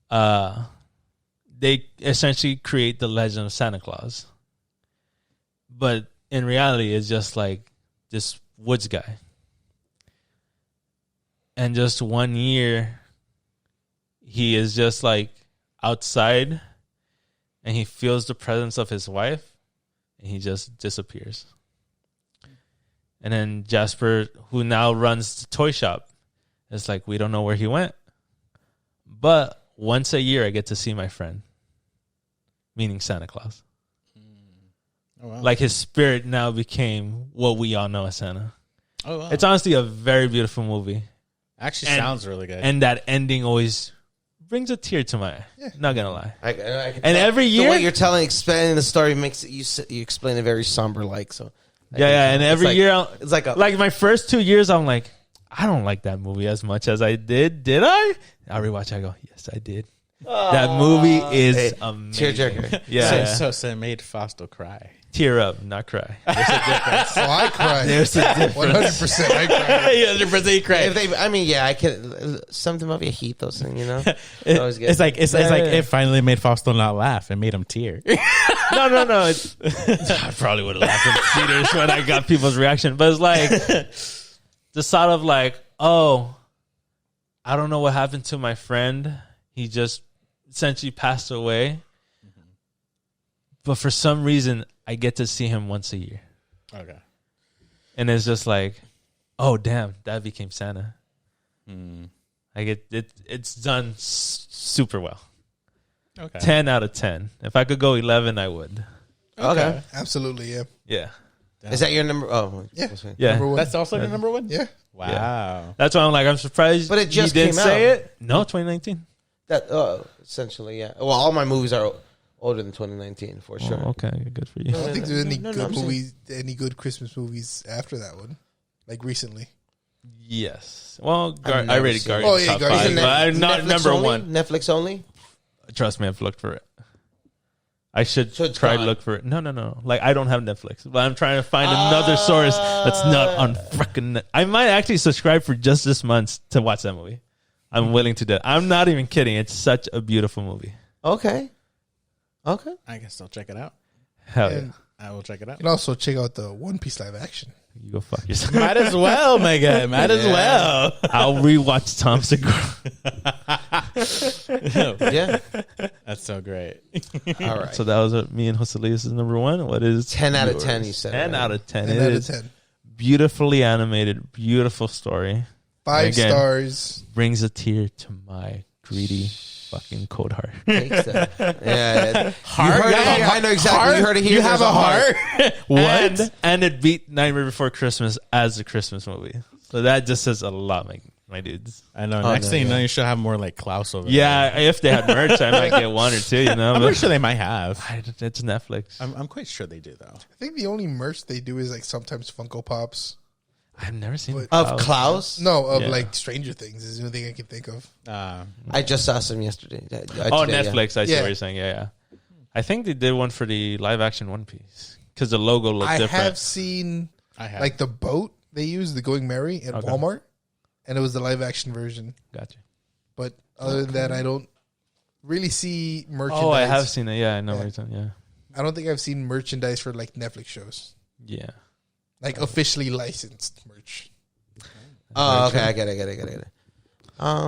they essentially create the legend of Santa Claus. But in reality, it's just like this woods guy. And just 1 year, he is just like outside and he feels the presence of his wife and he just disappears. And then Jasper, who now runs the toy shop, is like, we don't know where he went. But once a year, I get to see my friend, meaning Santa Claus. Oh, wow. Like his spirit now became what we all know as Santa. Oh, wow. It's honestly a very beautiful movie. Actually sounds really good. And that ending always brings a tear to my eye. Yeah. Not going to lie. I can And tell. every year... the way you're explaining the story makes it, you explain it very somber like. So Yeah. And every year... it's like like my first 2 years, I'm like, I don't like that movie as much as I did. Did I? I rewatch. I go, yes, I did. That movie is amazing. tearjerker. Yeah. So it made Fausto cry. tear up, not cry. There's a difference. Oh, I cried. There's a difference. 100%. I cried. Yeah, 100% you cry. If they, I mean, yeah, I can. Something about viejitos, and you know, always good. It's like it finally made Fausto not laugh. It made him tear. No. I probably would have laughed in the theaters when I got people's reaction. But it's like the thought of like, oh, I don't know what happened to my friend. He just essentially passed away. But for some reason, I get to see him once a year. Okay. And it's just like, oh, damn, that became Santa. Like it's done super well. Okay. 10 out of 10. If I could go 11, I would. Okay. Absolutely, yeah. Yeah. Is that your number? Oh, Yeah. Yeah. Number one. That's also your number one? Yeah. Wow. Yeah. That's why I'm like, I'm surprised. But it just you didn't came say out. it. No, 2019. That essentially, yeah. Well, all my movies are older than 2019 for sure. Oh, okay, good for you. I don't think there's any No, good I'm saying- movies, any good Christmas movies after that one, like recently. Yes. Well, I've I never rated seen Guardians it. Oh, yeah, top Guardians. 5, Isn't but that I'm not Netflix number only? one. Netflix only? Trust me, I've looked for it. I should So it's try to gone. look for it. No. Like, I don't have Netflix, but I'm trying to find another source that's not on freaking. I might actually subscribe for just this month to watch that movie. I'm willing to do it. I'm not even kidding. It's such a beautiful movie. Okay. I guess I'll check it out. Hell And I will check it out. you can also check out the One Piece live action. yeah. You go fuck yourself. Might as well, my guy. Might as well. I'll rewatch Tom Segura. Yeah. That's so great. All right. So that was what me and Jose Luis is number one. What is 10 out of yours? 10, you said, 10 right? out of 10. 10 It out of is 10. beautifully animated, beautiful story. 5 Again. stars. Brings a tear to my greedy fucking cold heart. Takes that. Yeah. Heart? You heard it here. I know exactly. You heard it here. You There's have a heart? What? And it beat Nightmare Before Christmas as a Christmas movie. So that just says a lot, my dudes. I know. Oh, Next no, thing you yeah. know, you should have more like Klaus over Yeah, there. if they had merch, I might get one or two, you know. I'm but pretty sure they might have. it's Netflix. I'm quite sure they do, though. I think the only merch they do is like sometimes Funko Pops. I've never seen But- Of Klaus? No, of Yeah. like Stranger Things is the only thing I can think of. I just saw some yesterday. Oh, Today, yeah. Netflix. I see Yeah. what you're saying. Yeah. I think they did one for the live action One Piece because the logo looked I different. have seen I have. like the boat they use, the Going Merry, at Okay. Walmart, and it was the live action version. Gotcha. But other than that, I don't really see merchandise. Oh, I have seen it. Yeah, I know what you're saying. Yeah. I don't think I've seen merchandise for like Netflix shows, Yeah. like officially licensed merch. Oh, okay. I get it. I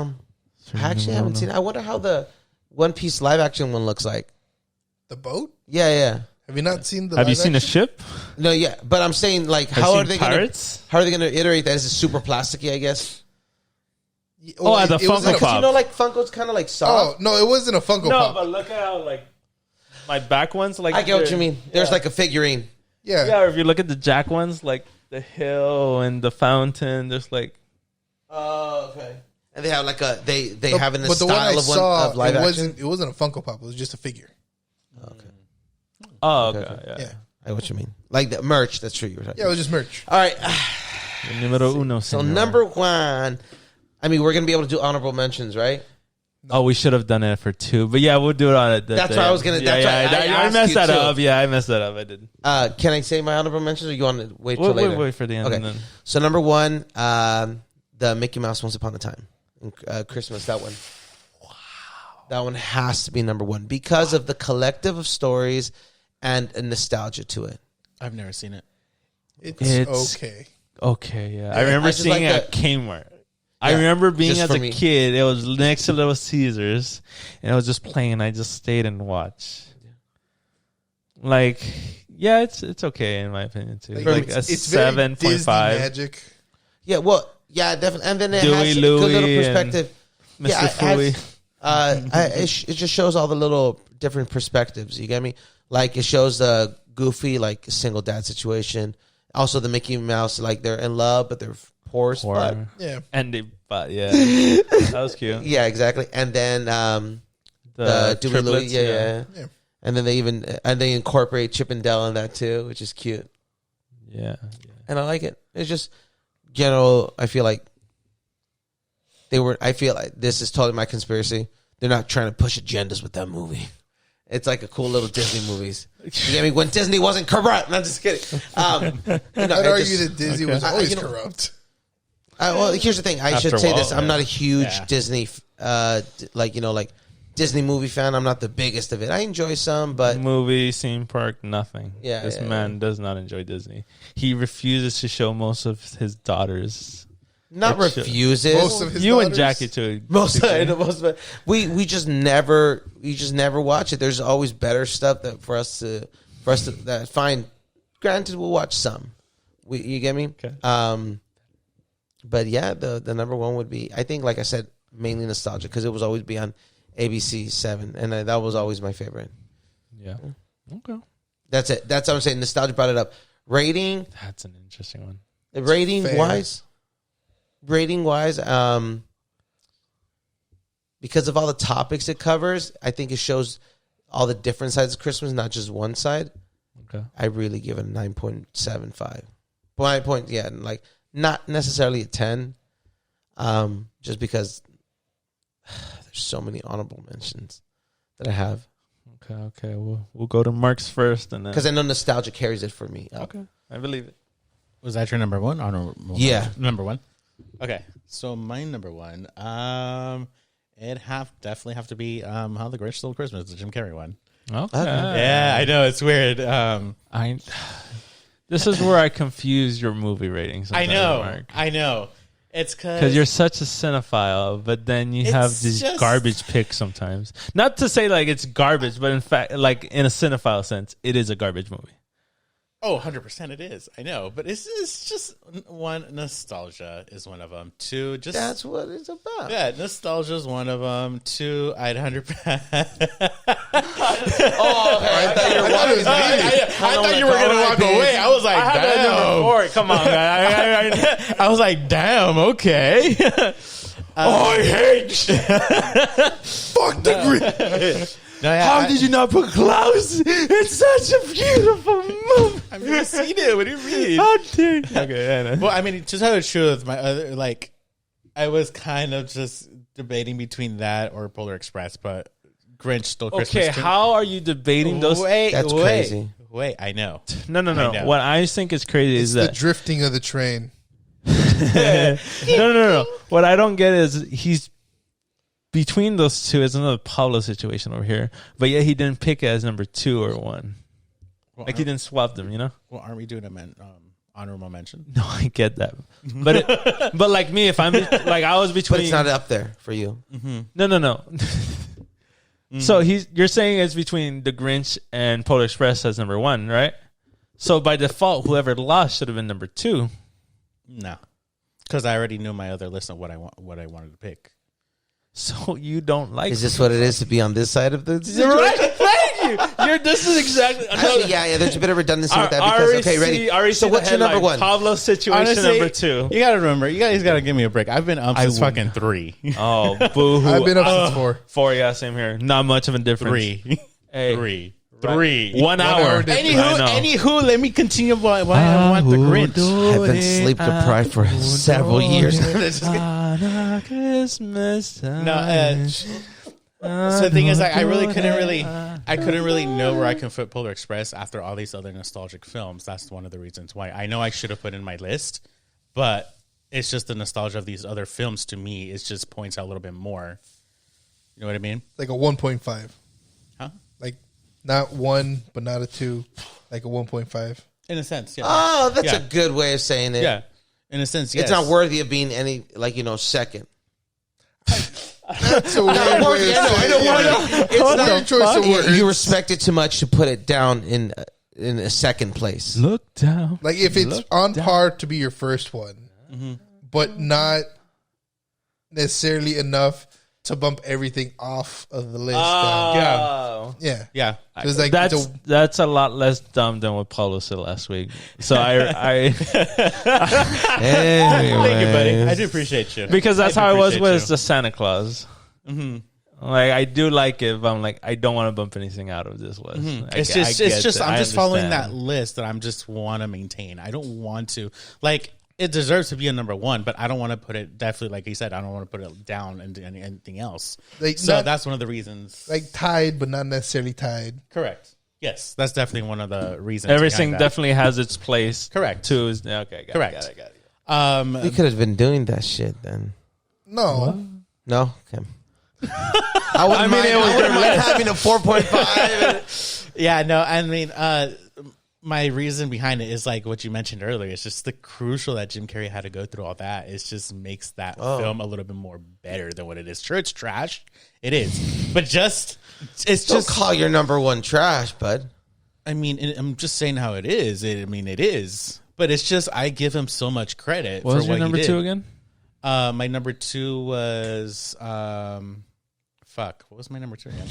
actually haven't seen it. I wonder how the One Piece live action one looks like. The boat? Yeah. Have you not seen the? Have you live seen a action? ship? No, yeah. But I'm saying, like, Have how you are they seen Pirates? How are they going to iterate that? Is it super plasticky, I guess? Oh, at the it wasn't Funko a- Pop. You know, like, Funko's kind of like Oh soft. no, it wasn't a Funko No, Pop. but look at how like my back ones like. I get what they're- you mean. There's yeah. like a figurine. Yeah, Yeah, or if you look at the Jack ones, like the hill and the fountain, there's like Oh, okay. And they have like a they No, have in the but the one I style of one saw, of live it action. wasn't a Funko Pop. It was just a figure. oh okay, Okay. yeah. Yeah, I know what you mean. Like the merch. That's true. You were talking. yeah, it was just merch. All right. Numero uno. So señor. number one. I mean, we're gonna be able to do honorable mentions, right? Oh, we should have done it for two, but yeah, we'll do it on it. That's what I was gonna- that's why I I asked messed you that too. up. Yeah, I messed that up. I did. Can I say my honorable mentions, or you want to wait till later? Wait for the end. Okay. And then. So number one, the Mickey Mouse Once Upon a Time, Christmas. That one. Wow. That one has to be number one because of the collective of stories and a nostalgia to it. I've never seen it. It's okay. Okay, yeah. I remember I just seeing like it at the- Kmart. I Yeah, remember being just as for a me. kid. It was next to Little Caesars, and it was just playing. And I just stayed and watched. Like, yeah, it's okay in my opinion too. Like a it's very 7.5. Disney magic. Yeah, well, yeah, definitely. And then it Dewey, has a Louie, good little and perspective. Mr. Yeah, Fooey. it just shows all the little different perspectives. You get me? Like it shows the Goofy, like single dad situation. Also the Mickey Mouse, like they're in love but they're poor as fuck. Yeah, And yeah, that was cute. Yeah, exactly. And then the Dewey Louie, triplets, yeah. yeah. And then they incorporate Chip and Dale in that too, which is cute. yeah. And I like it. It's just general. I feel like I feel like this is totally my conspiracy. They're not trying to push agendas with that movie. It's like a cool little Disney movies. You get me? When Disney wasn't corrupt. No, I'm just kidding. I'd argue that Disney was always corrupt. Well, here's the thing. I should say this. I'm not a huge Disney, like Disney movie fan. I'm not the biggest of it. I enjoy some, but movie, theme park, nothing. Yeah, this man does not enjoy Disney. He refuses to show most of his daughters. Not refuses. Most of his you daughters? and Jackie too. Most of it. We just never watch it. There's always better stuff that for us to that find. Granted, we'll watch some. You get me? Okay. But yeah, the number one would be, I think, like I said, mainly nostalgia because it was always be on ABC 7, and that was always my favorite. Yeah. Okay. That's it. That's what I'm saying. Nostalgia brought it up. Rating. That's an interesting one. Rating wise, because of all the topics it covers, I think it shows all the different sides of Christmas, not just one side. Okay. I really give it a 9.75. Not necessarily a 10, just because there's so many honorable mentions that I have. Okay. We'll go to Mark's first, and then Because I know nostalgia carries it for me. Okay, I believe it. Was that your number one? Yeah. Number one. Okay. So my number one, it'd definitely have to be How the Grinch Stole Christmas, the Jim Carrey one. Okay. Yeah, I know it's weird. This is where I confuse your movie ratings. I know. Mark. I know. It's Because you're such a cinephile, but then you have these garbage picks sometimes. Not to say like it's garbage, but in fact, like in a cinephile sense, it is a garbage movie. Oh, 100% it is. I know. But it's just one, nostalgia is one of them. Two, just... That's what it's about. Yeah, nostalgia is one of them. Two, I'd 100%. I thought you were going to walk away. I was like, damn. Come on, man. I was like, damn, okay. I hate Fuck the Grinch. How did you not put Klaus? It's such a beautiful movie. I've never seen it. What do you mean? How dare you? Okay, I know. Well, I mean, to tell the truth, my other, I was kind of just debating between that or Polar Express, but Grinch Stole Christmas. Okay, how are you debating those? That's crazy. Wait, I know. No. What I think is crazy is the that drifting of the train. No. What I don't get is he's between those two. It's another Pablo situation over here, but yet he didn't pick it as number 2 or 1. Well, Like he didn't swap them, you know? Well, aren't we doing a honorable mention? No, I get that, but but like me, if I'm like I was between, But it's not up there for you. No. So you're saying it's between the Grinch and Polar Express as number 1, right? So by default, whoever lost should have been number 2. No, because I already knew my other list of what I wanted to pick. So you don't like? Is this what it is to be on this side of the? Right? Thank you. This is exactly. Actually, yeah. There's a bit of redundancy with that because okay, ready. So what's your number 1? Pablo's situation. Honestly, number 2. You gotta remember, you guys gotta give me a break. I've been up since fucking 3. Oh, boo-hoo. I've been up since 4. 4, yeah, same here. Not much of a difference. 3. Hey. 3. Right. 3. 1 hour. difference. Anywho, let me continue why I want the Grinch. I've been sleep deprived for several years. On Christmas time. No, so the thing is, I couldn't really know where I can put Polar Express after all these other nostalgic films. That's one of the reasons why I know I should have put in my list, but it's just the nostalgia of these other films to me. It just points out a little bit more. You know what I mean? Like a 1.5. Huh? Like not 1, but not a 2. Like a 1.5. In a sense, yeah. Oh, that's a good way of saying it. Yeah. In a sense, yes. It's not worthy of being any, second. That's a weird way of saying it. It's not a choice of words. You respect it too much to put it down in a second place. Look down. Like if it's on par to be your first one, but not necessarily enough to bump everything off of the list. Oh. Yeah. It's like that's a lot less dumb than what Paulo said last week. So I Thank you, buddy. I do appreciate you. Because that's how I was with you. the Santa Claus. Like I do like it, but I'm like I don't want to bump anything out of this list. It's just I'm just following that list that I'm just want to maintain. I don't want to it deserves to be a number one, but I don't want to put it, definitely, like you said, I don't want to put it down into anything else. Like, so not, that's one of the reasons. like tied, but not necessarily tied. Correct. Yes, that's definitely one of the reasons. Everything definitely has its place. Correct. Too. Okay. Correct. Got it. We could have been doing that shit then. No. No? Okay. I wouldn't mind having a 4.5. Yeah, no, I mean, my reason behind it is like what you mentioned earlier. It's just the crucial that Jim Carrey had to go through all that. It just makes that film a little bit more better than what it is. Sure, it's trash. It is. But Don't call your number one trash, bud. I mean, I'm just saying how it is. It is. But it's just, I give him so much credit What for was your what number he did. two again? My number two was, what was my number two again?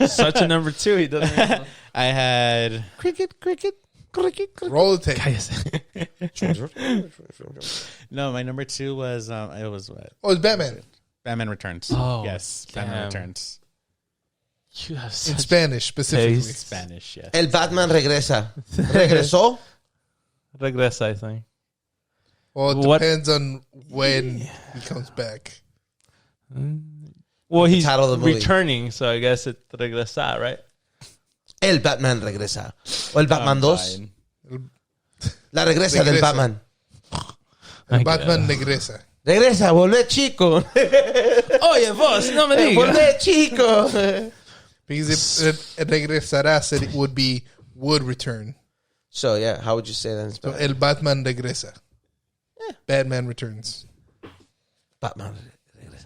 Such a number two. He doesn't even know. I had Cricket. Roll the tape. no. My number two was it was what? Oh, it's Batman. Batman Returns. Oh, yes, damn. Batman Returns. You have In such Spanish, specifically. taste. Spanish. Yes. El Batman regresa. ¿Regresó? Regresa, I think. Well, it What- depends on when he comes back. Well, he's title of the movie. returning, so I guess it's regresa, right? El Batman regresa. O el Batman 2. Fine. La regresa del Regresa. Batman. I Batman Negresa. Regresa, volvé chico. Oye, vos, no me digas. Volvé chico. Because if regresará said it would return. So, yeah, how would you say that in So Spanish? El Batman Regresa. Batman Returns. Batman regresa.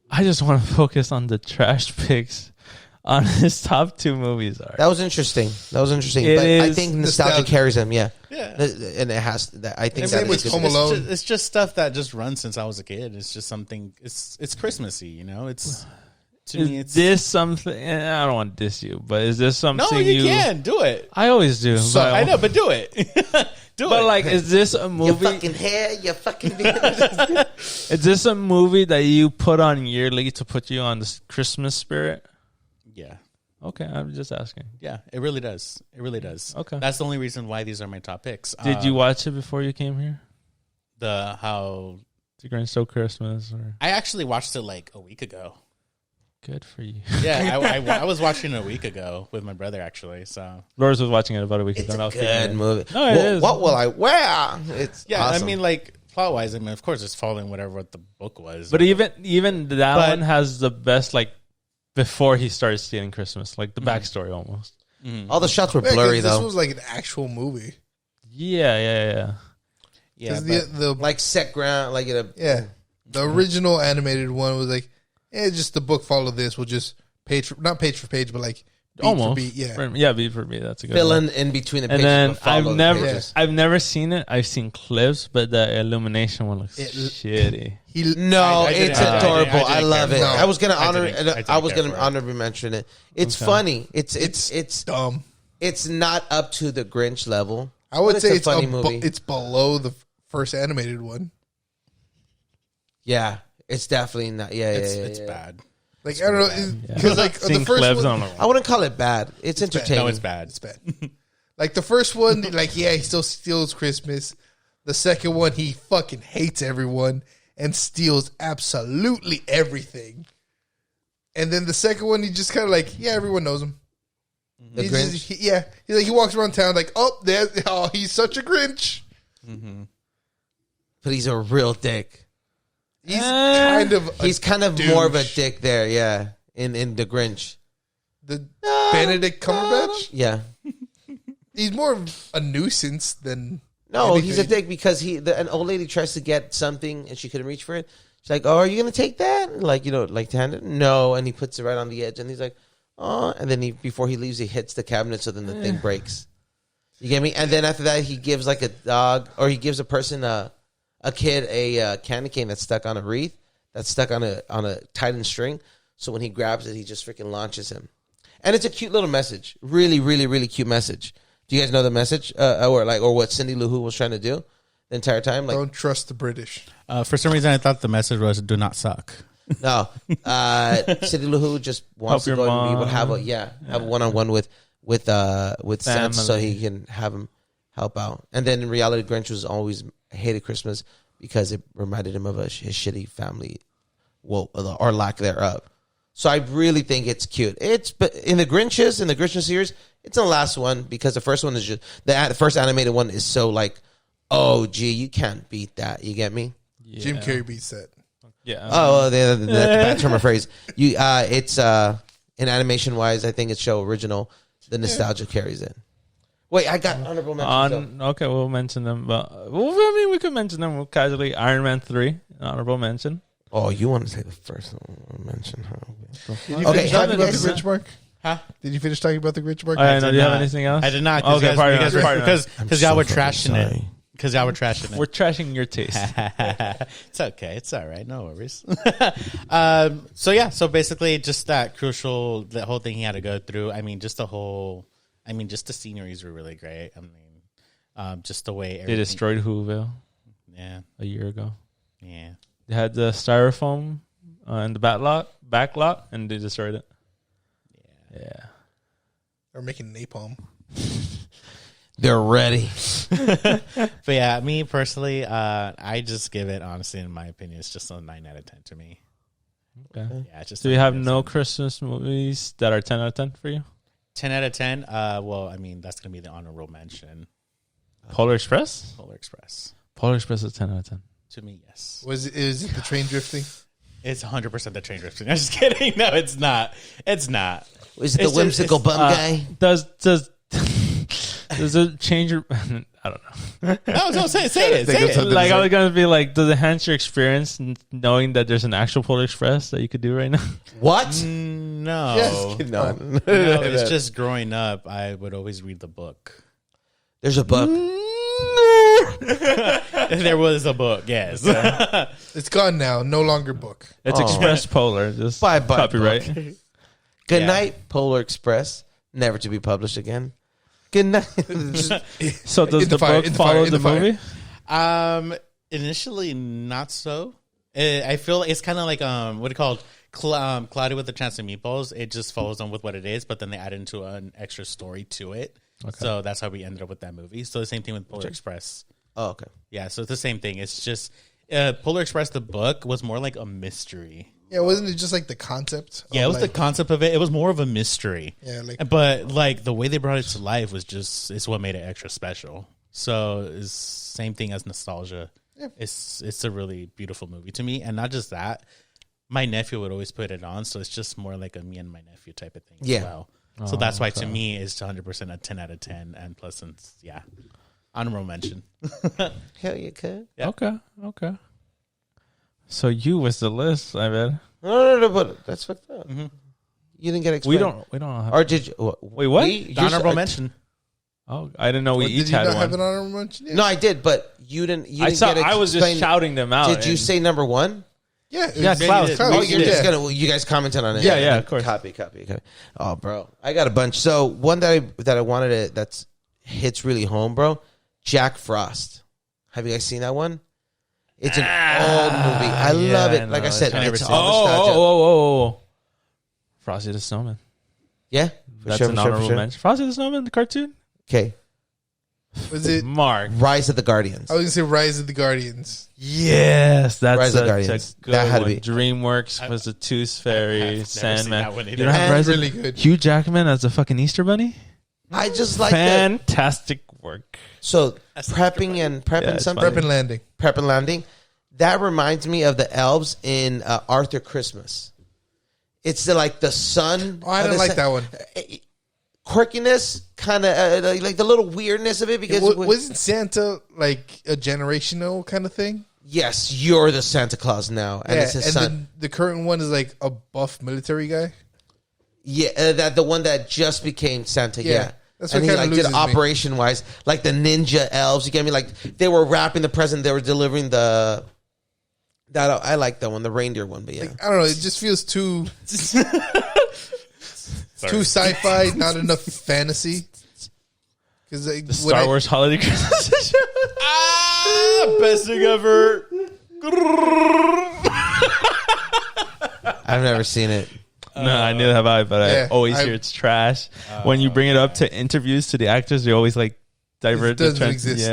I just want to focus on the trash picks on his top two movies. Are That was interesting. It But I is think nostalgia nostalgia. carries him, yeah. Yeah. And it has, I think Same that with is Home good. Alone. It's just stuff that just runs since I was a kid. It's just something. It's Christmassy, you know. It's to me. is It's this something? I don't want to diss you, but is this something no. You can do it. I always do. So- but I know, but do it. Do But it. like, is this a Your movie? fucking hair, your fucking Is this a movie that you put on yearly to put you on the Christmas spirit? yeah. Okay, I'm just asking. Yeah, it really does. It really does. Okay. That's the only reason why these are my top picks. Did you watch it before you came here? how The Grinch Stole Christmas, or I actually watched it like a week ago. good for you. Yeah, I was watching it a week ago with my brother actually. So Loris was watching it about a week It's ago. a good movie. No, it is. What will I wear? It's yeah, awesome. I mean like plot wise, I mean of course it's following what the book was. But even that But- one has the best, like, before he started stealing Christmas, like the backstory almost. all the shots were Yeah, 'cause blurry, this though. was like an actual movie. Yeah. yeah, 'Cause but- the Like set ground, like the original animated one was like, just the book followed this. We'll just not page for page, but like beat Almost. for beat. Yeah. Yeah, beat for me. That's a good fill one. in between the And pages. then but follow the pages. I've never seen it. I've seen clips, but the Illumination one looks shitty. No, I it's didn't- adorable. I I didn't love care it. for it. I was gonna I honor. didn't I was care gonna for it. honorably mention it. It's Okay. funny. It's dumb. it's not up to the Grinch level. I would but say it's a funny movie. it's below the first animated one. Yeah, it's definitely not. Yeah, it's yeah. bad. Like I don't know, Yeah. because like Seen the first clips, one, I don't know. I wouldn't call it bad. It's entertaining. No, it's bad. it's bad. Like the first one, like he still steals Christmas. The second one, he fucking hates everyone and steals absolutely everything. And then the second one, he just kind of like, everyone knows him. The He's Grinch. he walks around town like, he's such a Grinch. But he's a real dick. He's kind of He's kind of douche. more of a dick there. Yeah, in the Grinch. the Benedict Cumberbatch. Yeah. He's more of a nuisance than No, anything. he's a dick because an old lady tries to get something and she couldn't reach for it. She's like, "Oh, are you gonna take that?" Like, like to hand it. No, and he puts it right on the edge, and he's like, "Oh," and then before he leaves, he hits the cabinet, so then the thing breaks. You get me? And then after that, he gives like a dog, or he gives a person a kid a candy cane that's stuck on a wreath, that's stuck on a tightened string. So when he grabs it, he just freaking launches him, and it's a cute little message. Really, really, really cute message. Do you guys know the message, or what Cindy Lou Who was trying to do the entire time? Like, Don't trust the British. For some reason, I thought the message was "Do not suck." no, Cindy Lou Who just wants Help to your go and mom. have a one-on-one with Santa, so Family. he can have him help out. And then in reality, Grinch was always hated Christmas because it reminded him of his shitty family, or lack thereof. So I really think it's cute. But in the Grinch series, it's the last one because the first one is just the first animated one is so like, oh gee, you can't beat that. You get me? Yeah. Jim Carrey beats that. Yeah. Oh, the bad term of phrase. It's in animation wise, I think it's show original. The nostalgia carries it. Wait, I got honorable mentions. Okay, we'll mention them. But we could mention them casually. Iron Man 3, honorable mention. Oh, you want to say the first one mention? Huh? Did you finish talking about the Grinch, Mark? Huh? Did you finish talking about the Grinch, Mark? Do you have anything else? I did not. Okay, because y'all were trashing it. Because y'all were trashing it. We're trashing your taste. It's okay. It's all right. No worries. So basically just that whole thing he had to go through. I mean, just the sceneries were really great. I mean, just the way they destroyed Whoville. Yeah. A year ago. Yeah. They had the styrofoam in the back lot, and they destroyed it. Yeah. They're making napalm. They're ready. But yeah, me personally, I just give it, honestly, in my opinion, it's just a 9 out of 10 to me. Okay. Yeah, just. Do you have no Christmas movies that are 10 out of 10 for you? 10 out of 10? Well, I mean, that's going to be the honorable mention. Polar Express? Polar Express. Polar Express is 10 out of 10. To me, yes. Is it the train drifting? It's 100% the train drifting. I'm just kidding. No, it's not. It's not. Is it the whimsical bum guy? Does it change your... I don't know. No, say it. Like, I was going to be like, does it enhance your experience knowing that there's an actual Polar Express that you could do right now? What? No. Yes. No, it's just growing up, I would always read the book. There's a book. There was a book, yes. It's gone now. No longer book. It's Express Polar. Just Bye, copyright. book. Good night, Polar Express. Never to be published again. Good night. So does the book follow the movie? Initially, not so. I feel it's kind of like what do you call it? Cloudy with a Chance of Meatballs. It just follows on with what it is, but then they add into an extra story to it. Okay. So that's how we ended up with that movie. So the same thing with Polar Express. Oh, okay. Yeah, so it's the same thing. It's just Polar Express, the book, was more like a mystery. Yeah, wasn't it just like the concept? Yeah, it was the concept of it. It was more of a mystery. Yeah, but like the way they brought it to life was it's what made it extra special. So it's same thing as nostalgia. Yeah. It's a really beautiful movie to me, and not just that. My nephew would always put it on, so it's just more like a me and my nephew type of thing as well. So that's why to me it's 100% a 10 out of 10, and plus, honorable mention. Hell, you could. Yeah. Okay. So you was the list, I bet. No, but that's fucked up. Mm-hmm. You didn't get explained. We don't have. Or did you? Wait, what? Honorable mention. Oh, I didn't know we each had one. Have an honorable mention? Yeah. No, I did, but you didn't. I was just shouting them out. Did you say number one? Yeah, Klaus. Oh, you're just gonna. You guys commented on it. Yeah, of course. Copy. Oh, bro, I got a bunch. So one that I wanted that's hits really home, bro. Jack Frost. Have you guys seen that one? It's an old movie. I love it. Like I said, it's all nostalgia. Oh. Frosty the Snowman. Yeah, that's an honorable mention. Frosty the Snowman, the cartoon. Okay. Was it Mark? Rise of the Guardians. I was gonna say Rise of the Guardians. Yes, that's Rise of the Guardians. A good that had one. To be. DreamWorks was the Tooth Fairy, Sandman. You don't have Rise really good. Hugh Jackman as the fucking Easter Bunny. I just like fantastic work. So prepping and something. Prep and Landing. Prep and Landing. That reminds me of the elves in Arthur Christmas. It's like the sun. Oh, I didn't like that one. Quirkiness, kind of like the little weirdness of it. Because wasn't Santa like a generational kind of thing? Yes, you're the Santa Claus now, and it's his son. The current one is like a buff military guy. Yeah, that the one that just became Santa. Yeah. That's and what he kind of did operation wise, like the ninja elves. You get me? Like they were wrapping the present, they were delivering the. That I like that one, the reindeer one, but yeah, I don't know. It just feels too sci-fi, not enough fantasy. Because the Star Wars Holiday Christmas. Best thing ever. I've never seen it. No, neither have I, but I always hear it's trash. When you bring it up to interviews to the actors, they're always like, divert the doesn't trend. exist.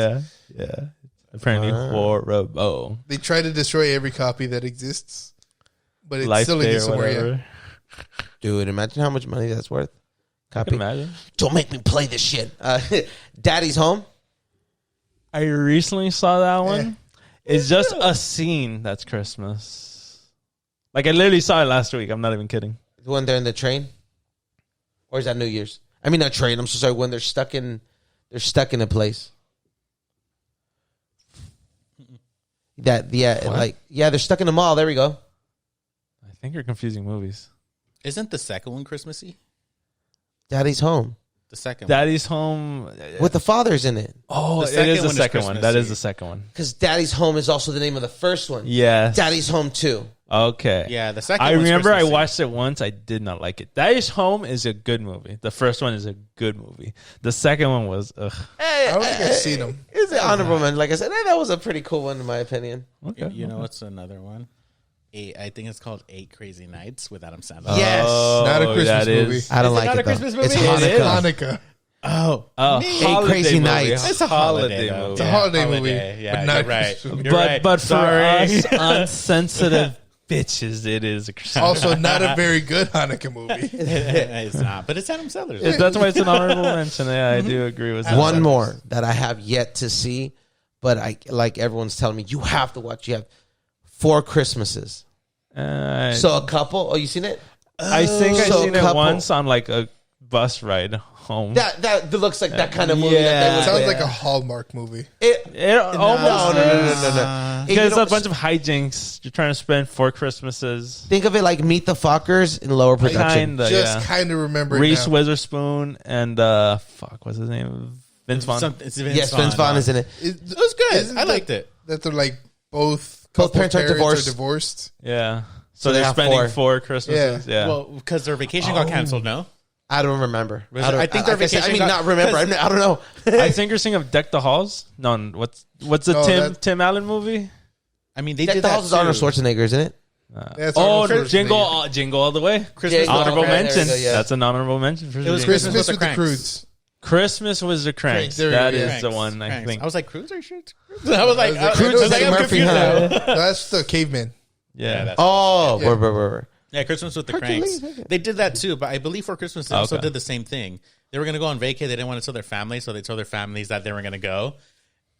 Yeah. Apparently horrible. They try to destroy every copy that exists, but it Life still Day exists or somewhere. whatever. Dude, imagine how much money that's worth. I Copy. can imagine. Don't make me play this shit. Daddy's Home. I recently saw that one. It's just a scene that's Christmas. Like I literally saw it last week. I'm not even kidding. The one they're in the train, or is that New Year's? I mean, not train. I'm so sorry. When they're stuck in a place. That they're stuck in the mall. There we go. I think you're confusing movies. Isn't the second one Christmassy? Daddy's Home The second Daddy's Home. with the fathers in it. Oh, The it second is the one is second one. That Christmassy. is the second one. Because Daddy's Home is also the name of the first one. Yes. Daddy's Home 2. Okay. one. Yeah, the second I one's remember I Christmassy. watched it once. I did not like it. Daddy's Home is a good movie. The first one is a good movie. The second one was ugh. I don't think I've seen them. It's an honorable mention. Like I said, that was a pretty cool one in my opinion. Okay. You know what's another one? I think it's called 8 Crazy Nights with Adam Sandler. Yes. Not a Christmas that is- movie. I don't Is it like not it a though. Christmas movie? It's It Hanukkah. Hanukkah. Oh, Holiday Crazy movie. Nights. it's a holiday. movie. It's a holiday movie, Yeah, but not you're a right. Christmas movie. You're right. But for Sorry. us unsensitive bitches, it is a Christmas. Also, not a very good Hanukkah movie. It's not, but it's Adam Sandler. That's why it's an honorable mention. Yeah, I do agree with that. One more that I have yet to see, but I like everyone's telling me you have to watch. You have 4 Christmases. So a couple. Oh, you seen it? I think I So seen it couple. once on like a bus ride home. That looks like that kind of movie. Yeah. That they would Sounds play. like a Hallmark movie. It almost No. Because a bunch of hijinks. You're trying to spend 4 Christmases. Think of it like Meet the Fockers in lower production. Kinda, Just yeah. kind of remember it Reese now. Witherspoon and what's his name? Vince Vaughn. It's Yes, Vince Vaughn is in it. It was good. Isn't I that- liked it. That they're like both parents are divorced. Yeah. So So they they're have spending 4. 4 Christmases. Yeah. Well, because their vacation got canceled. No, I don't remember. I think their vacation got- not remember. I don't know. I think you're thinking of Deck the Halls. No, what's the No, Tim Allen movie? I mean they Deck did the that Halls is Arnold too. Schwarzenegger, isn't it? That's Oh, Arnold Schwarzenegger. Jingle All the Way. Christmas. Yeah, Honorable okay, there mention. you go, yeah. That's an honorable mention. For It was sure. Christmas Christmas with with the the Cranks. Crudes. Christmas was the Cranks. There we That go, is yeah. the one I Cranks. think. I was like, Cruise or shit? I was like, Cruise I was is like, I'm Murphy, confused huh? now. That's the caveman. Yeah. that's- Oh, Yeah. word. Yeah, Christmas with the Hercules, Cranks. okay. They did that too, but I believe for Christmas they also Okay. did the same thing. They were going to go on vacay. They didn't want to tell their family, so they told their families that they were going to go.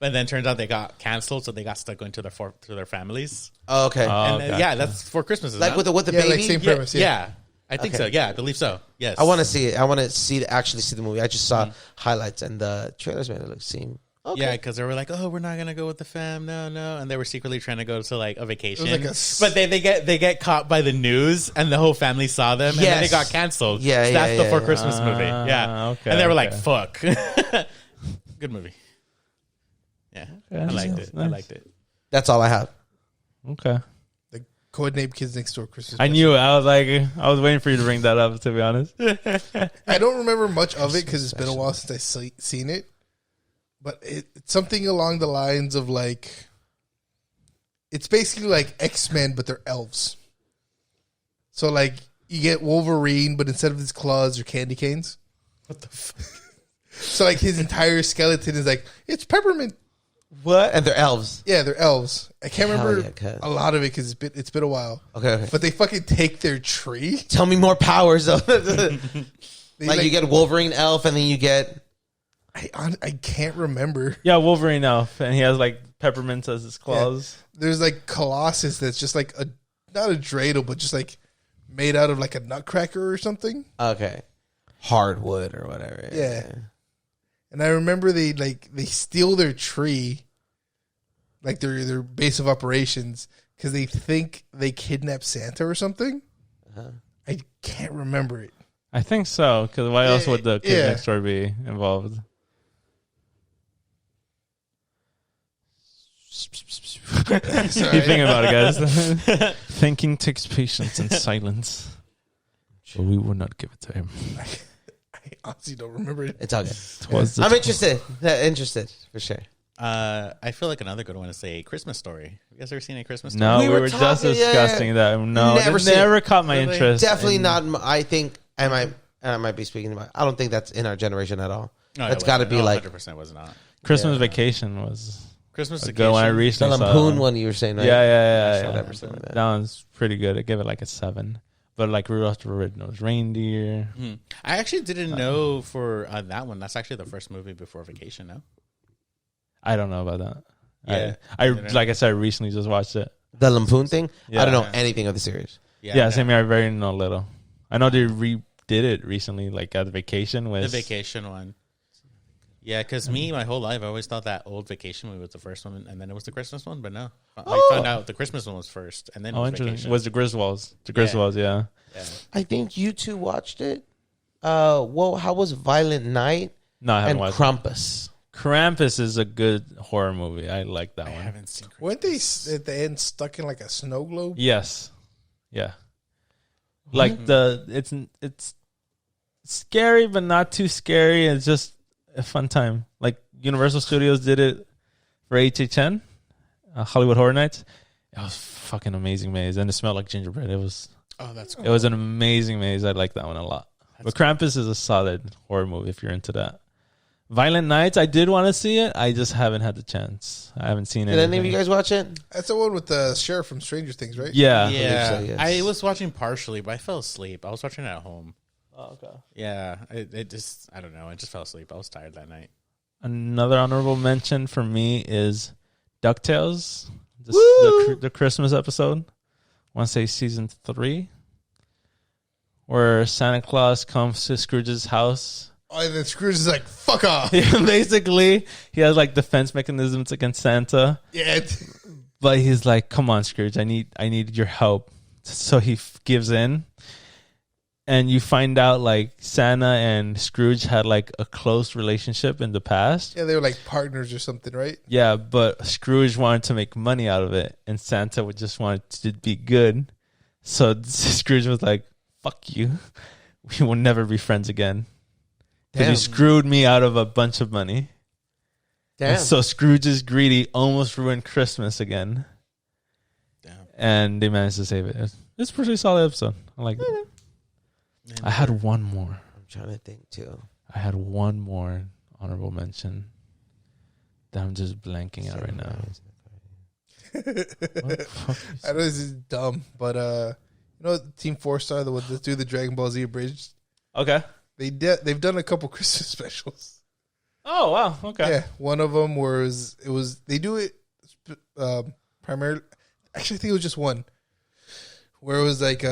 But then turns out they got canceled, so they got stuck going to their families. Oh, okay. And gotcha. yeah, that's for Christmas. Like with the Yeah, baby. like same yeah, premise. yeah, I think Okay. so. Yeah, I believe so. Yes, I want to see it. I want to actually see the movie. I just saw highlights and the trailers made it look seem. Okay. Yeah, because they were like, "Oh, we're not gonna go with the fam, no," and they were secretly trying to go to like a vacation. It was like but they get caught by the news, and the whole family saw them, and then they Yes. got canceled. Yeah, so yeah, that's the yeah, For yeah. Christmas movie. Yeah, okay, and they were like, okay. "Fuck." Good movie. Yeah, I liked it. I nice. liked it. That's all I have. Okay. The Codename Kids Next Door Christmas. I knew it. I was waiting for you to bring that up, to be honest. I don't remember much of it because it's been a while since I seen it. But it's something along the lines of like, it's basically like X-Men, but they're elves. So like you get Wolverine, but instead of his claws, they're candy canes. What the fuck? So like his entire skeleton is like, it's peppermint. What? And they're elves. Yeah, they're elves. I can't Hell remember yeah, cuz. a lot of it because it's been a while. Okay. But they fucking take their tree. Tell me more powers. Though. They like you get Wolverine elf, and then you get. I can't remember. Yeah, Wolverine elf, and he has like peppermints as his claws. There's like Colossus that's just like not a dreidel, but just like made out of like a nutcracker or something. Okay. Hardwood or whatever. Yeah. And I remember they steal their tree, like their base of operations, because they think they kidnapped Santa or something. Uh-huh. I can't remember it. I think so, because why else would the kid Yeah. next door be involved? Sorry. Keep thinking about it, guys. Thinking takes patience and silence. But we will not give it to him. I honestly don't remember it. It's all good. Twas the I'm interested. Interested for sure. I feel like another good one is a Christmas Story. You guys ever seen a Christmas Story? No, We we were were just talking- yeah, discussing that. No, Never it seen never it. caught my Really? interest. Definitely in- not. I think I might be speaking about. I don't think that's in our generation at all. That's got to be like 100% was not. Christmas Vacation was Christmas a Vacation. good one. I the recently saw lampoon that one you were saying, right? Yeah. Whatever, something like That that. one's pretty good. I give it like a 7. But like Rudolph the Red-Nosed Reindeer. I actually didn't know for that one. That's actually the first movie before Vacation, no? I don't know about that. Yeah. I like I said, I recently just watched it. The lampoon thing. Yeah. I don't know anything of the series. Yeah, same here. I very know little. I know they redid it recently, like at the Vacation with The Vacation one. Yeah, because my whole life, I always thought that old Vacation movie was the first one, and then it was the Christmas one, but no. I found out the Christmas one was first, and then it was interesting. Vacation. It was the Griswolds. The Griswolds, yeah. I think you two watched it. Well, how was Violent Night No, I haven't and watched Krampus? Krampus is a good horror movie. I like that I one. haven't seen Weren't they at the end stuck in like a snow globe? Yes. Yeah. Like it's scary but not too scary. It's just a fun time. Like Universal Studios did it for HHN, Hollywood Horror Nights. It was fucking amazing maze, and it smelled like gingerbread. It was that's cool. it was an amazing maze. I like that one a lot. But Krampus is a solid horror movie if you're into that. Violent Nights, I did want to see it. I just haven't had the chance. I haven't seen it. Did any of you guys watch it? That's the one with the sheriff from Stranger Things, right? Yeah. Yeah, so, yes. I was watching partially, but I fell asleep. I was watching it at home. Oh, okay. Yeah, it just, I don't know. I just fell asleep. I was tired that night. Another honorable mention for me is DuckTales, the Christmas episode. I want to say season 3, where Santa Claus comes to Scrooge's house. Oh, and then Scrooge is like, fuck off. Basically, he has like defense mechanisms against Santa, Yeah. but he's like, "Come on, Scrooge, I need your help." So he gives in, and you find out like Santa and Scrooge had like a close relationship in the past. Yeah, they were like partners or something, right? Yeah, but Scrooge wanted to make money out of it, and Santa would just want to be good. So Scrooge was like, "Fuck you, we will never be friends again." Because he screwed me out of a bunch of money. Damn. And so Scrooge is greedy, almost ruined Christmas again. Damn. And they managed to save it. It's a pretty solid episode. I like it. I had one more. I'm trying to think too. I had one more honorable mention that I'm just blanking out right now. I know this is dumb, but you know Team 4-Star, the one that do the Dragon Ball Z abridged? Okay. They've done a couple Christmas specials. Oh, wow. Okay. Yeah, one of them they do it primarily. Actually, I think it was just one where it was like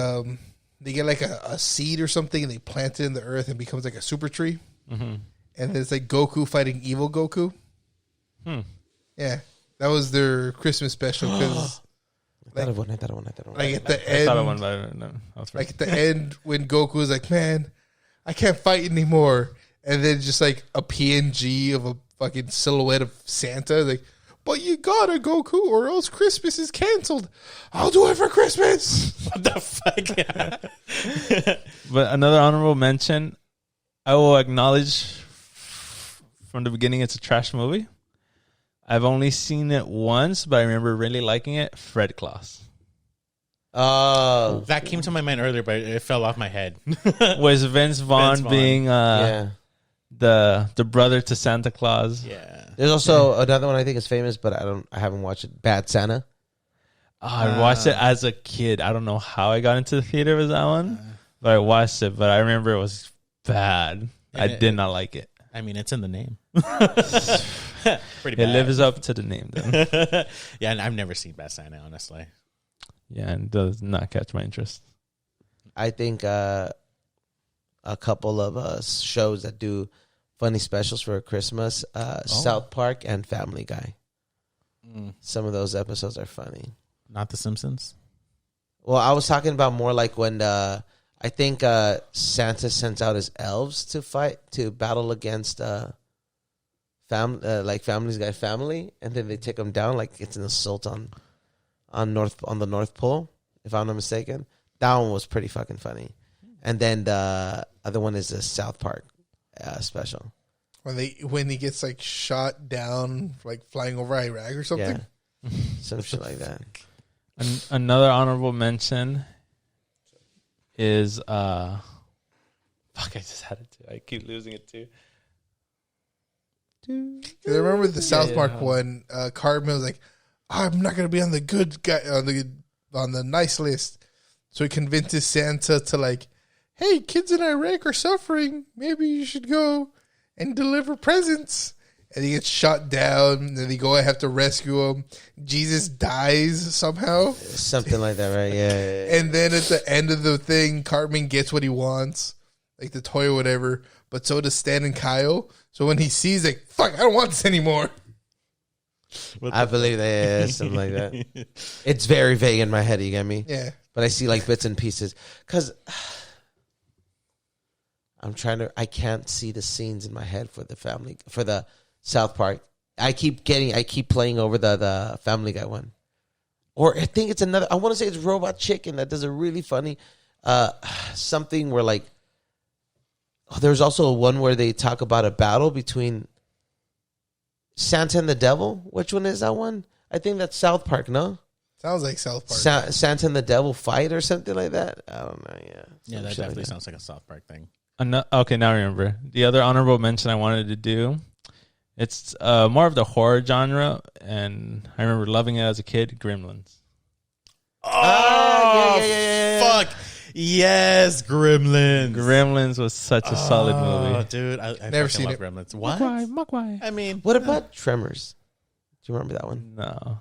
they get like a seed or something and they plant it in the earth and it becomes like a super tree. Mm-hmm. And then it's like Goku fighting evil Goku. Yeah, that was their Christmas special because I thought of one. like at the I thought of end, one, but no. like at the end when Goku was like, "Man, I can't fight anymore," and then just like a PNG of a fucking silhouette of Santa, like, "But you gotta Goku, or else Christmas is canceled. I'll do it for Christmas." What the fuck? But another honorable mention, I will acknowledge from the beginning it's a trash movie. I've only seen it once, but I remember really liking it. Fred Claus. Oh, That came to my mind earlier, but it fell off my head. Was Vince Vaughn being yeah. the brother to Santa Claus? Yeah. There's also another one I think is famous, but I haven't watched it. Bad Santa. Oh, I watched it as a kid. I don't know how I got into the theater with that one, but I watched it. But I remember it was bad. I did not like it. I mean, it's in the name. Pretty It bad. lives up to the name, though. Yeah, and I've never seen Bad Santa, honestly. Yeah, and does not catch my interest. I think a couple of shows that do funny specials for Christmas, South Park and Family Guy. Some of those episodes are funny. Not The Simpsons? Well, I was talking about more like when I think Santa sends out his elves to battle against Family's Guy family, and then they take them down like it's an assault on the North Pole, if I'm not mistaken. That one was pretty fucking funny. And then the other one is the South Park special. When he gets like shot down, like flying over Iraq or something. Yeah. Some shit like that. Another honorable mention is fuck, I just had it too. I keep losing it too. 'Cause I remember the South Park one. Cartman was like, "I'm not gonna be on the good guy on the nice list," so he convinces Santa to like, "Hey, kids in Iraq are suffering. Maybe you should go and deliver presents." And he gets shot down. And then they go and have to rescue him. Jesus dies somehow. Something like that, right? Yeah. And then at the end of the thing, Cartman gets what he wants, like the toy or whatever. But so does Stan and Kyle. So when he sees, like, fuck, I don't want this anymore. I believe that, yeah, something like that. It's very vague in my head, you get me? Yeah. But I see like bits and pieces. Because I can't see the scenes in my head for the South Park. I keep playing over the Family Guy one. Or I think it's another, I want to say it's Robot Chicken that does a really funny, something where like, there's also one where they talk about a battle between Santa and the Devil. Which one is that one? I think that's South Park, no? Sounds like South Park. Santa and the Devil fight or something like that. I don't know. Yeah, that definitely sounds like a South Park thing. Okay, now I remember. The other honorable mention I wanted to do, it's more of the horror genre, and I remember loving it as a kid, Gremlins. Oh, yeah. Fuck. Yes, Gremlins. Gremlins was such a solid movie. Dude, I Never fucking seen love it. Gremlins. What? Mogwai. I mean, What about Tremors? Do you remember that one? No.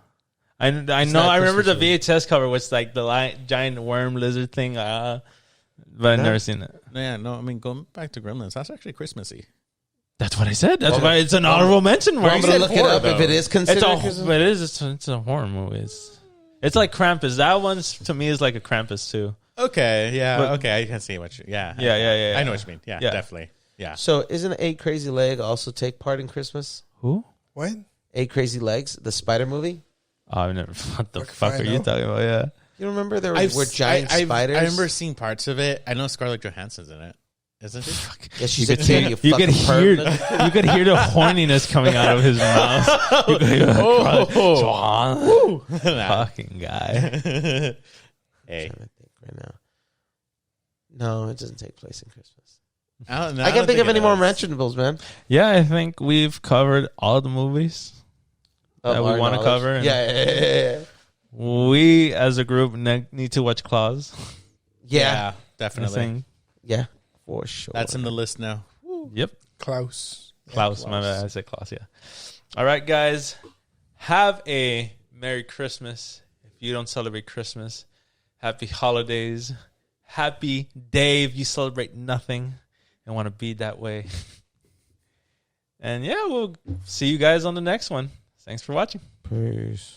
I know. not I remember the Christmas VHS cover was like the giant worm lizard thing, but I've never seen it. yeah, no, I mean, going back to Gremlins, that's actually Christmassy. That's what I said. That's why it's an honorable mention. I'm going to look it up if it is considered. It's a horror movie. It's like Krampus. That one to me is like a Krampus too. Okay, yeah, But- okay, I can see what you, Yeah. I know what you mean. Yeah, Yeah. definitely. Yeah. So isn't Eight Crazy Leg also take part in Christmas? Who? What? Eight Crazy Legs, the spider movie? Oh, I've never. What the Fuck if fuck I are you know. talking about? Yeah. You remember there were giant spiders? I remember seeing parts of it. I know Scarlett Johansson's in it, isn't she? Yeah, she's a kid. You You could fucking hear. pervert. You could hear the horniness coming out of his mouth. You could hear, fucking guy. Hey, I'm trying to think right now. No, it doesn't take place in Christmas. I I can't think of any more mentionables, man. Yeah, I think we've covered all the movies that we Our want to knowledge. cover. Yeah. We, as a group, need to watch Claws. Yeah. I definitely. think. Yeah, for sure. That's in the list now. Yep. Klaus. Klaus. Yeah, My bad. I said Klaus. Yeah. All right, guys. Have a Merry Christmas. If you don't celebrate Christmas, Happy Holidays. Happy day if you celebrate nothing and want to be that way. And yeah, we'll see you guys on the next one. Thanks for watching. Peace.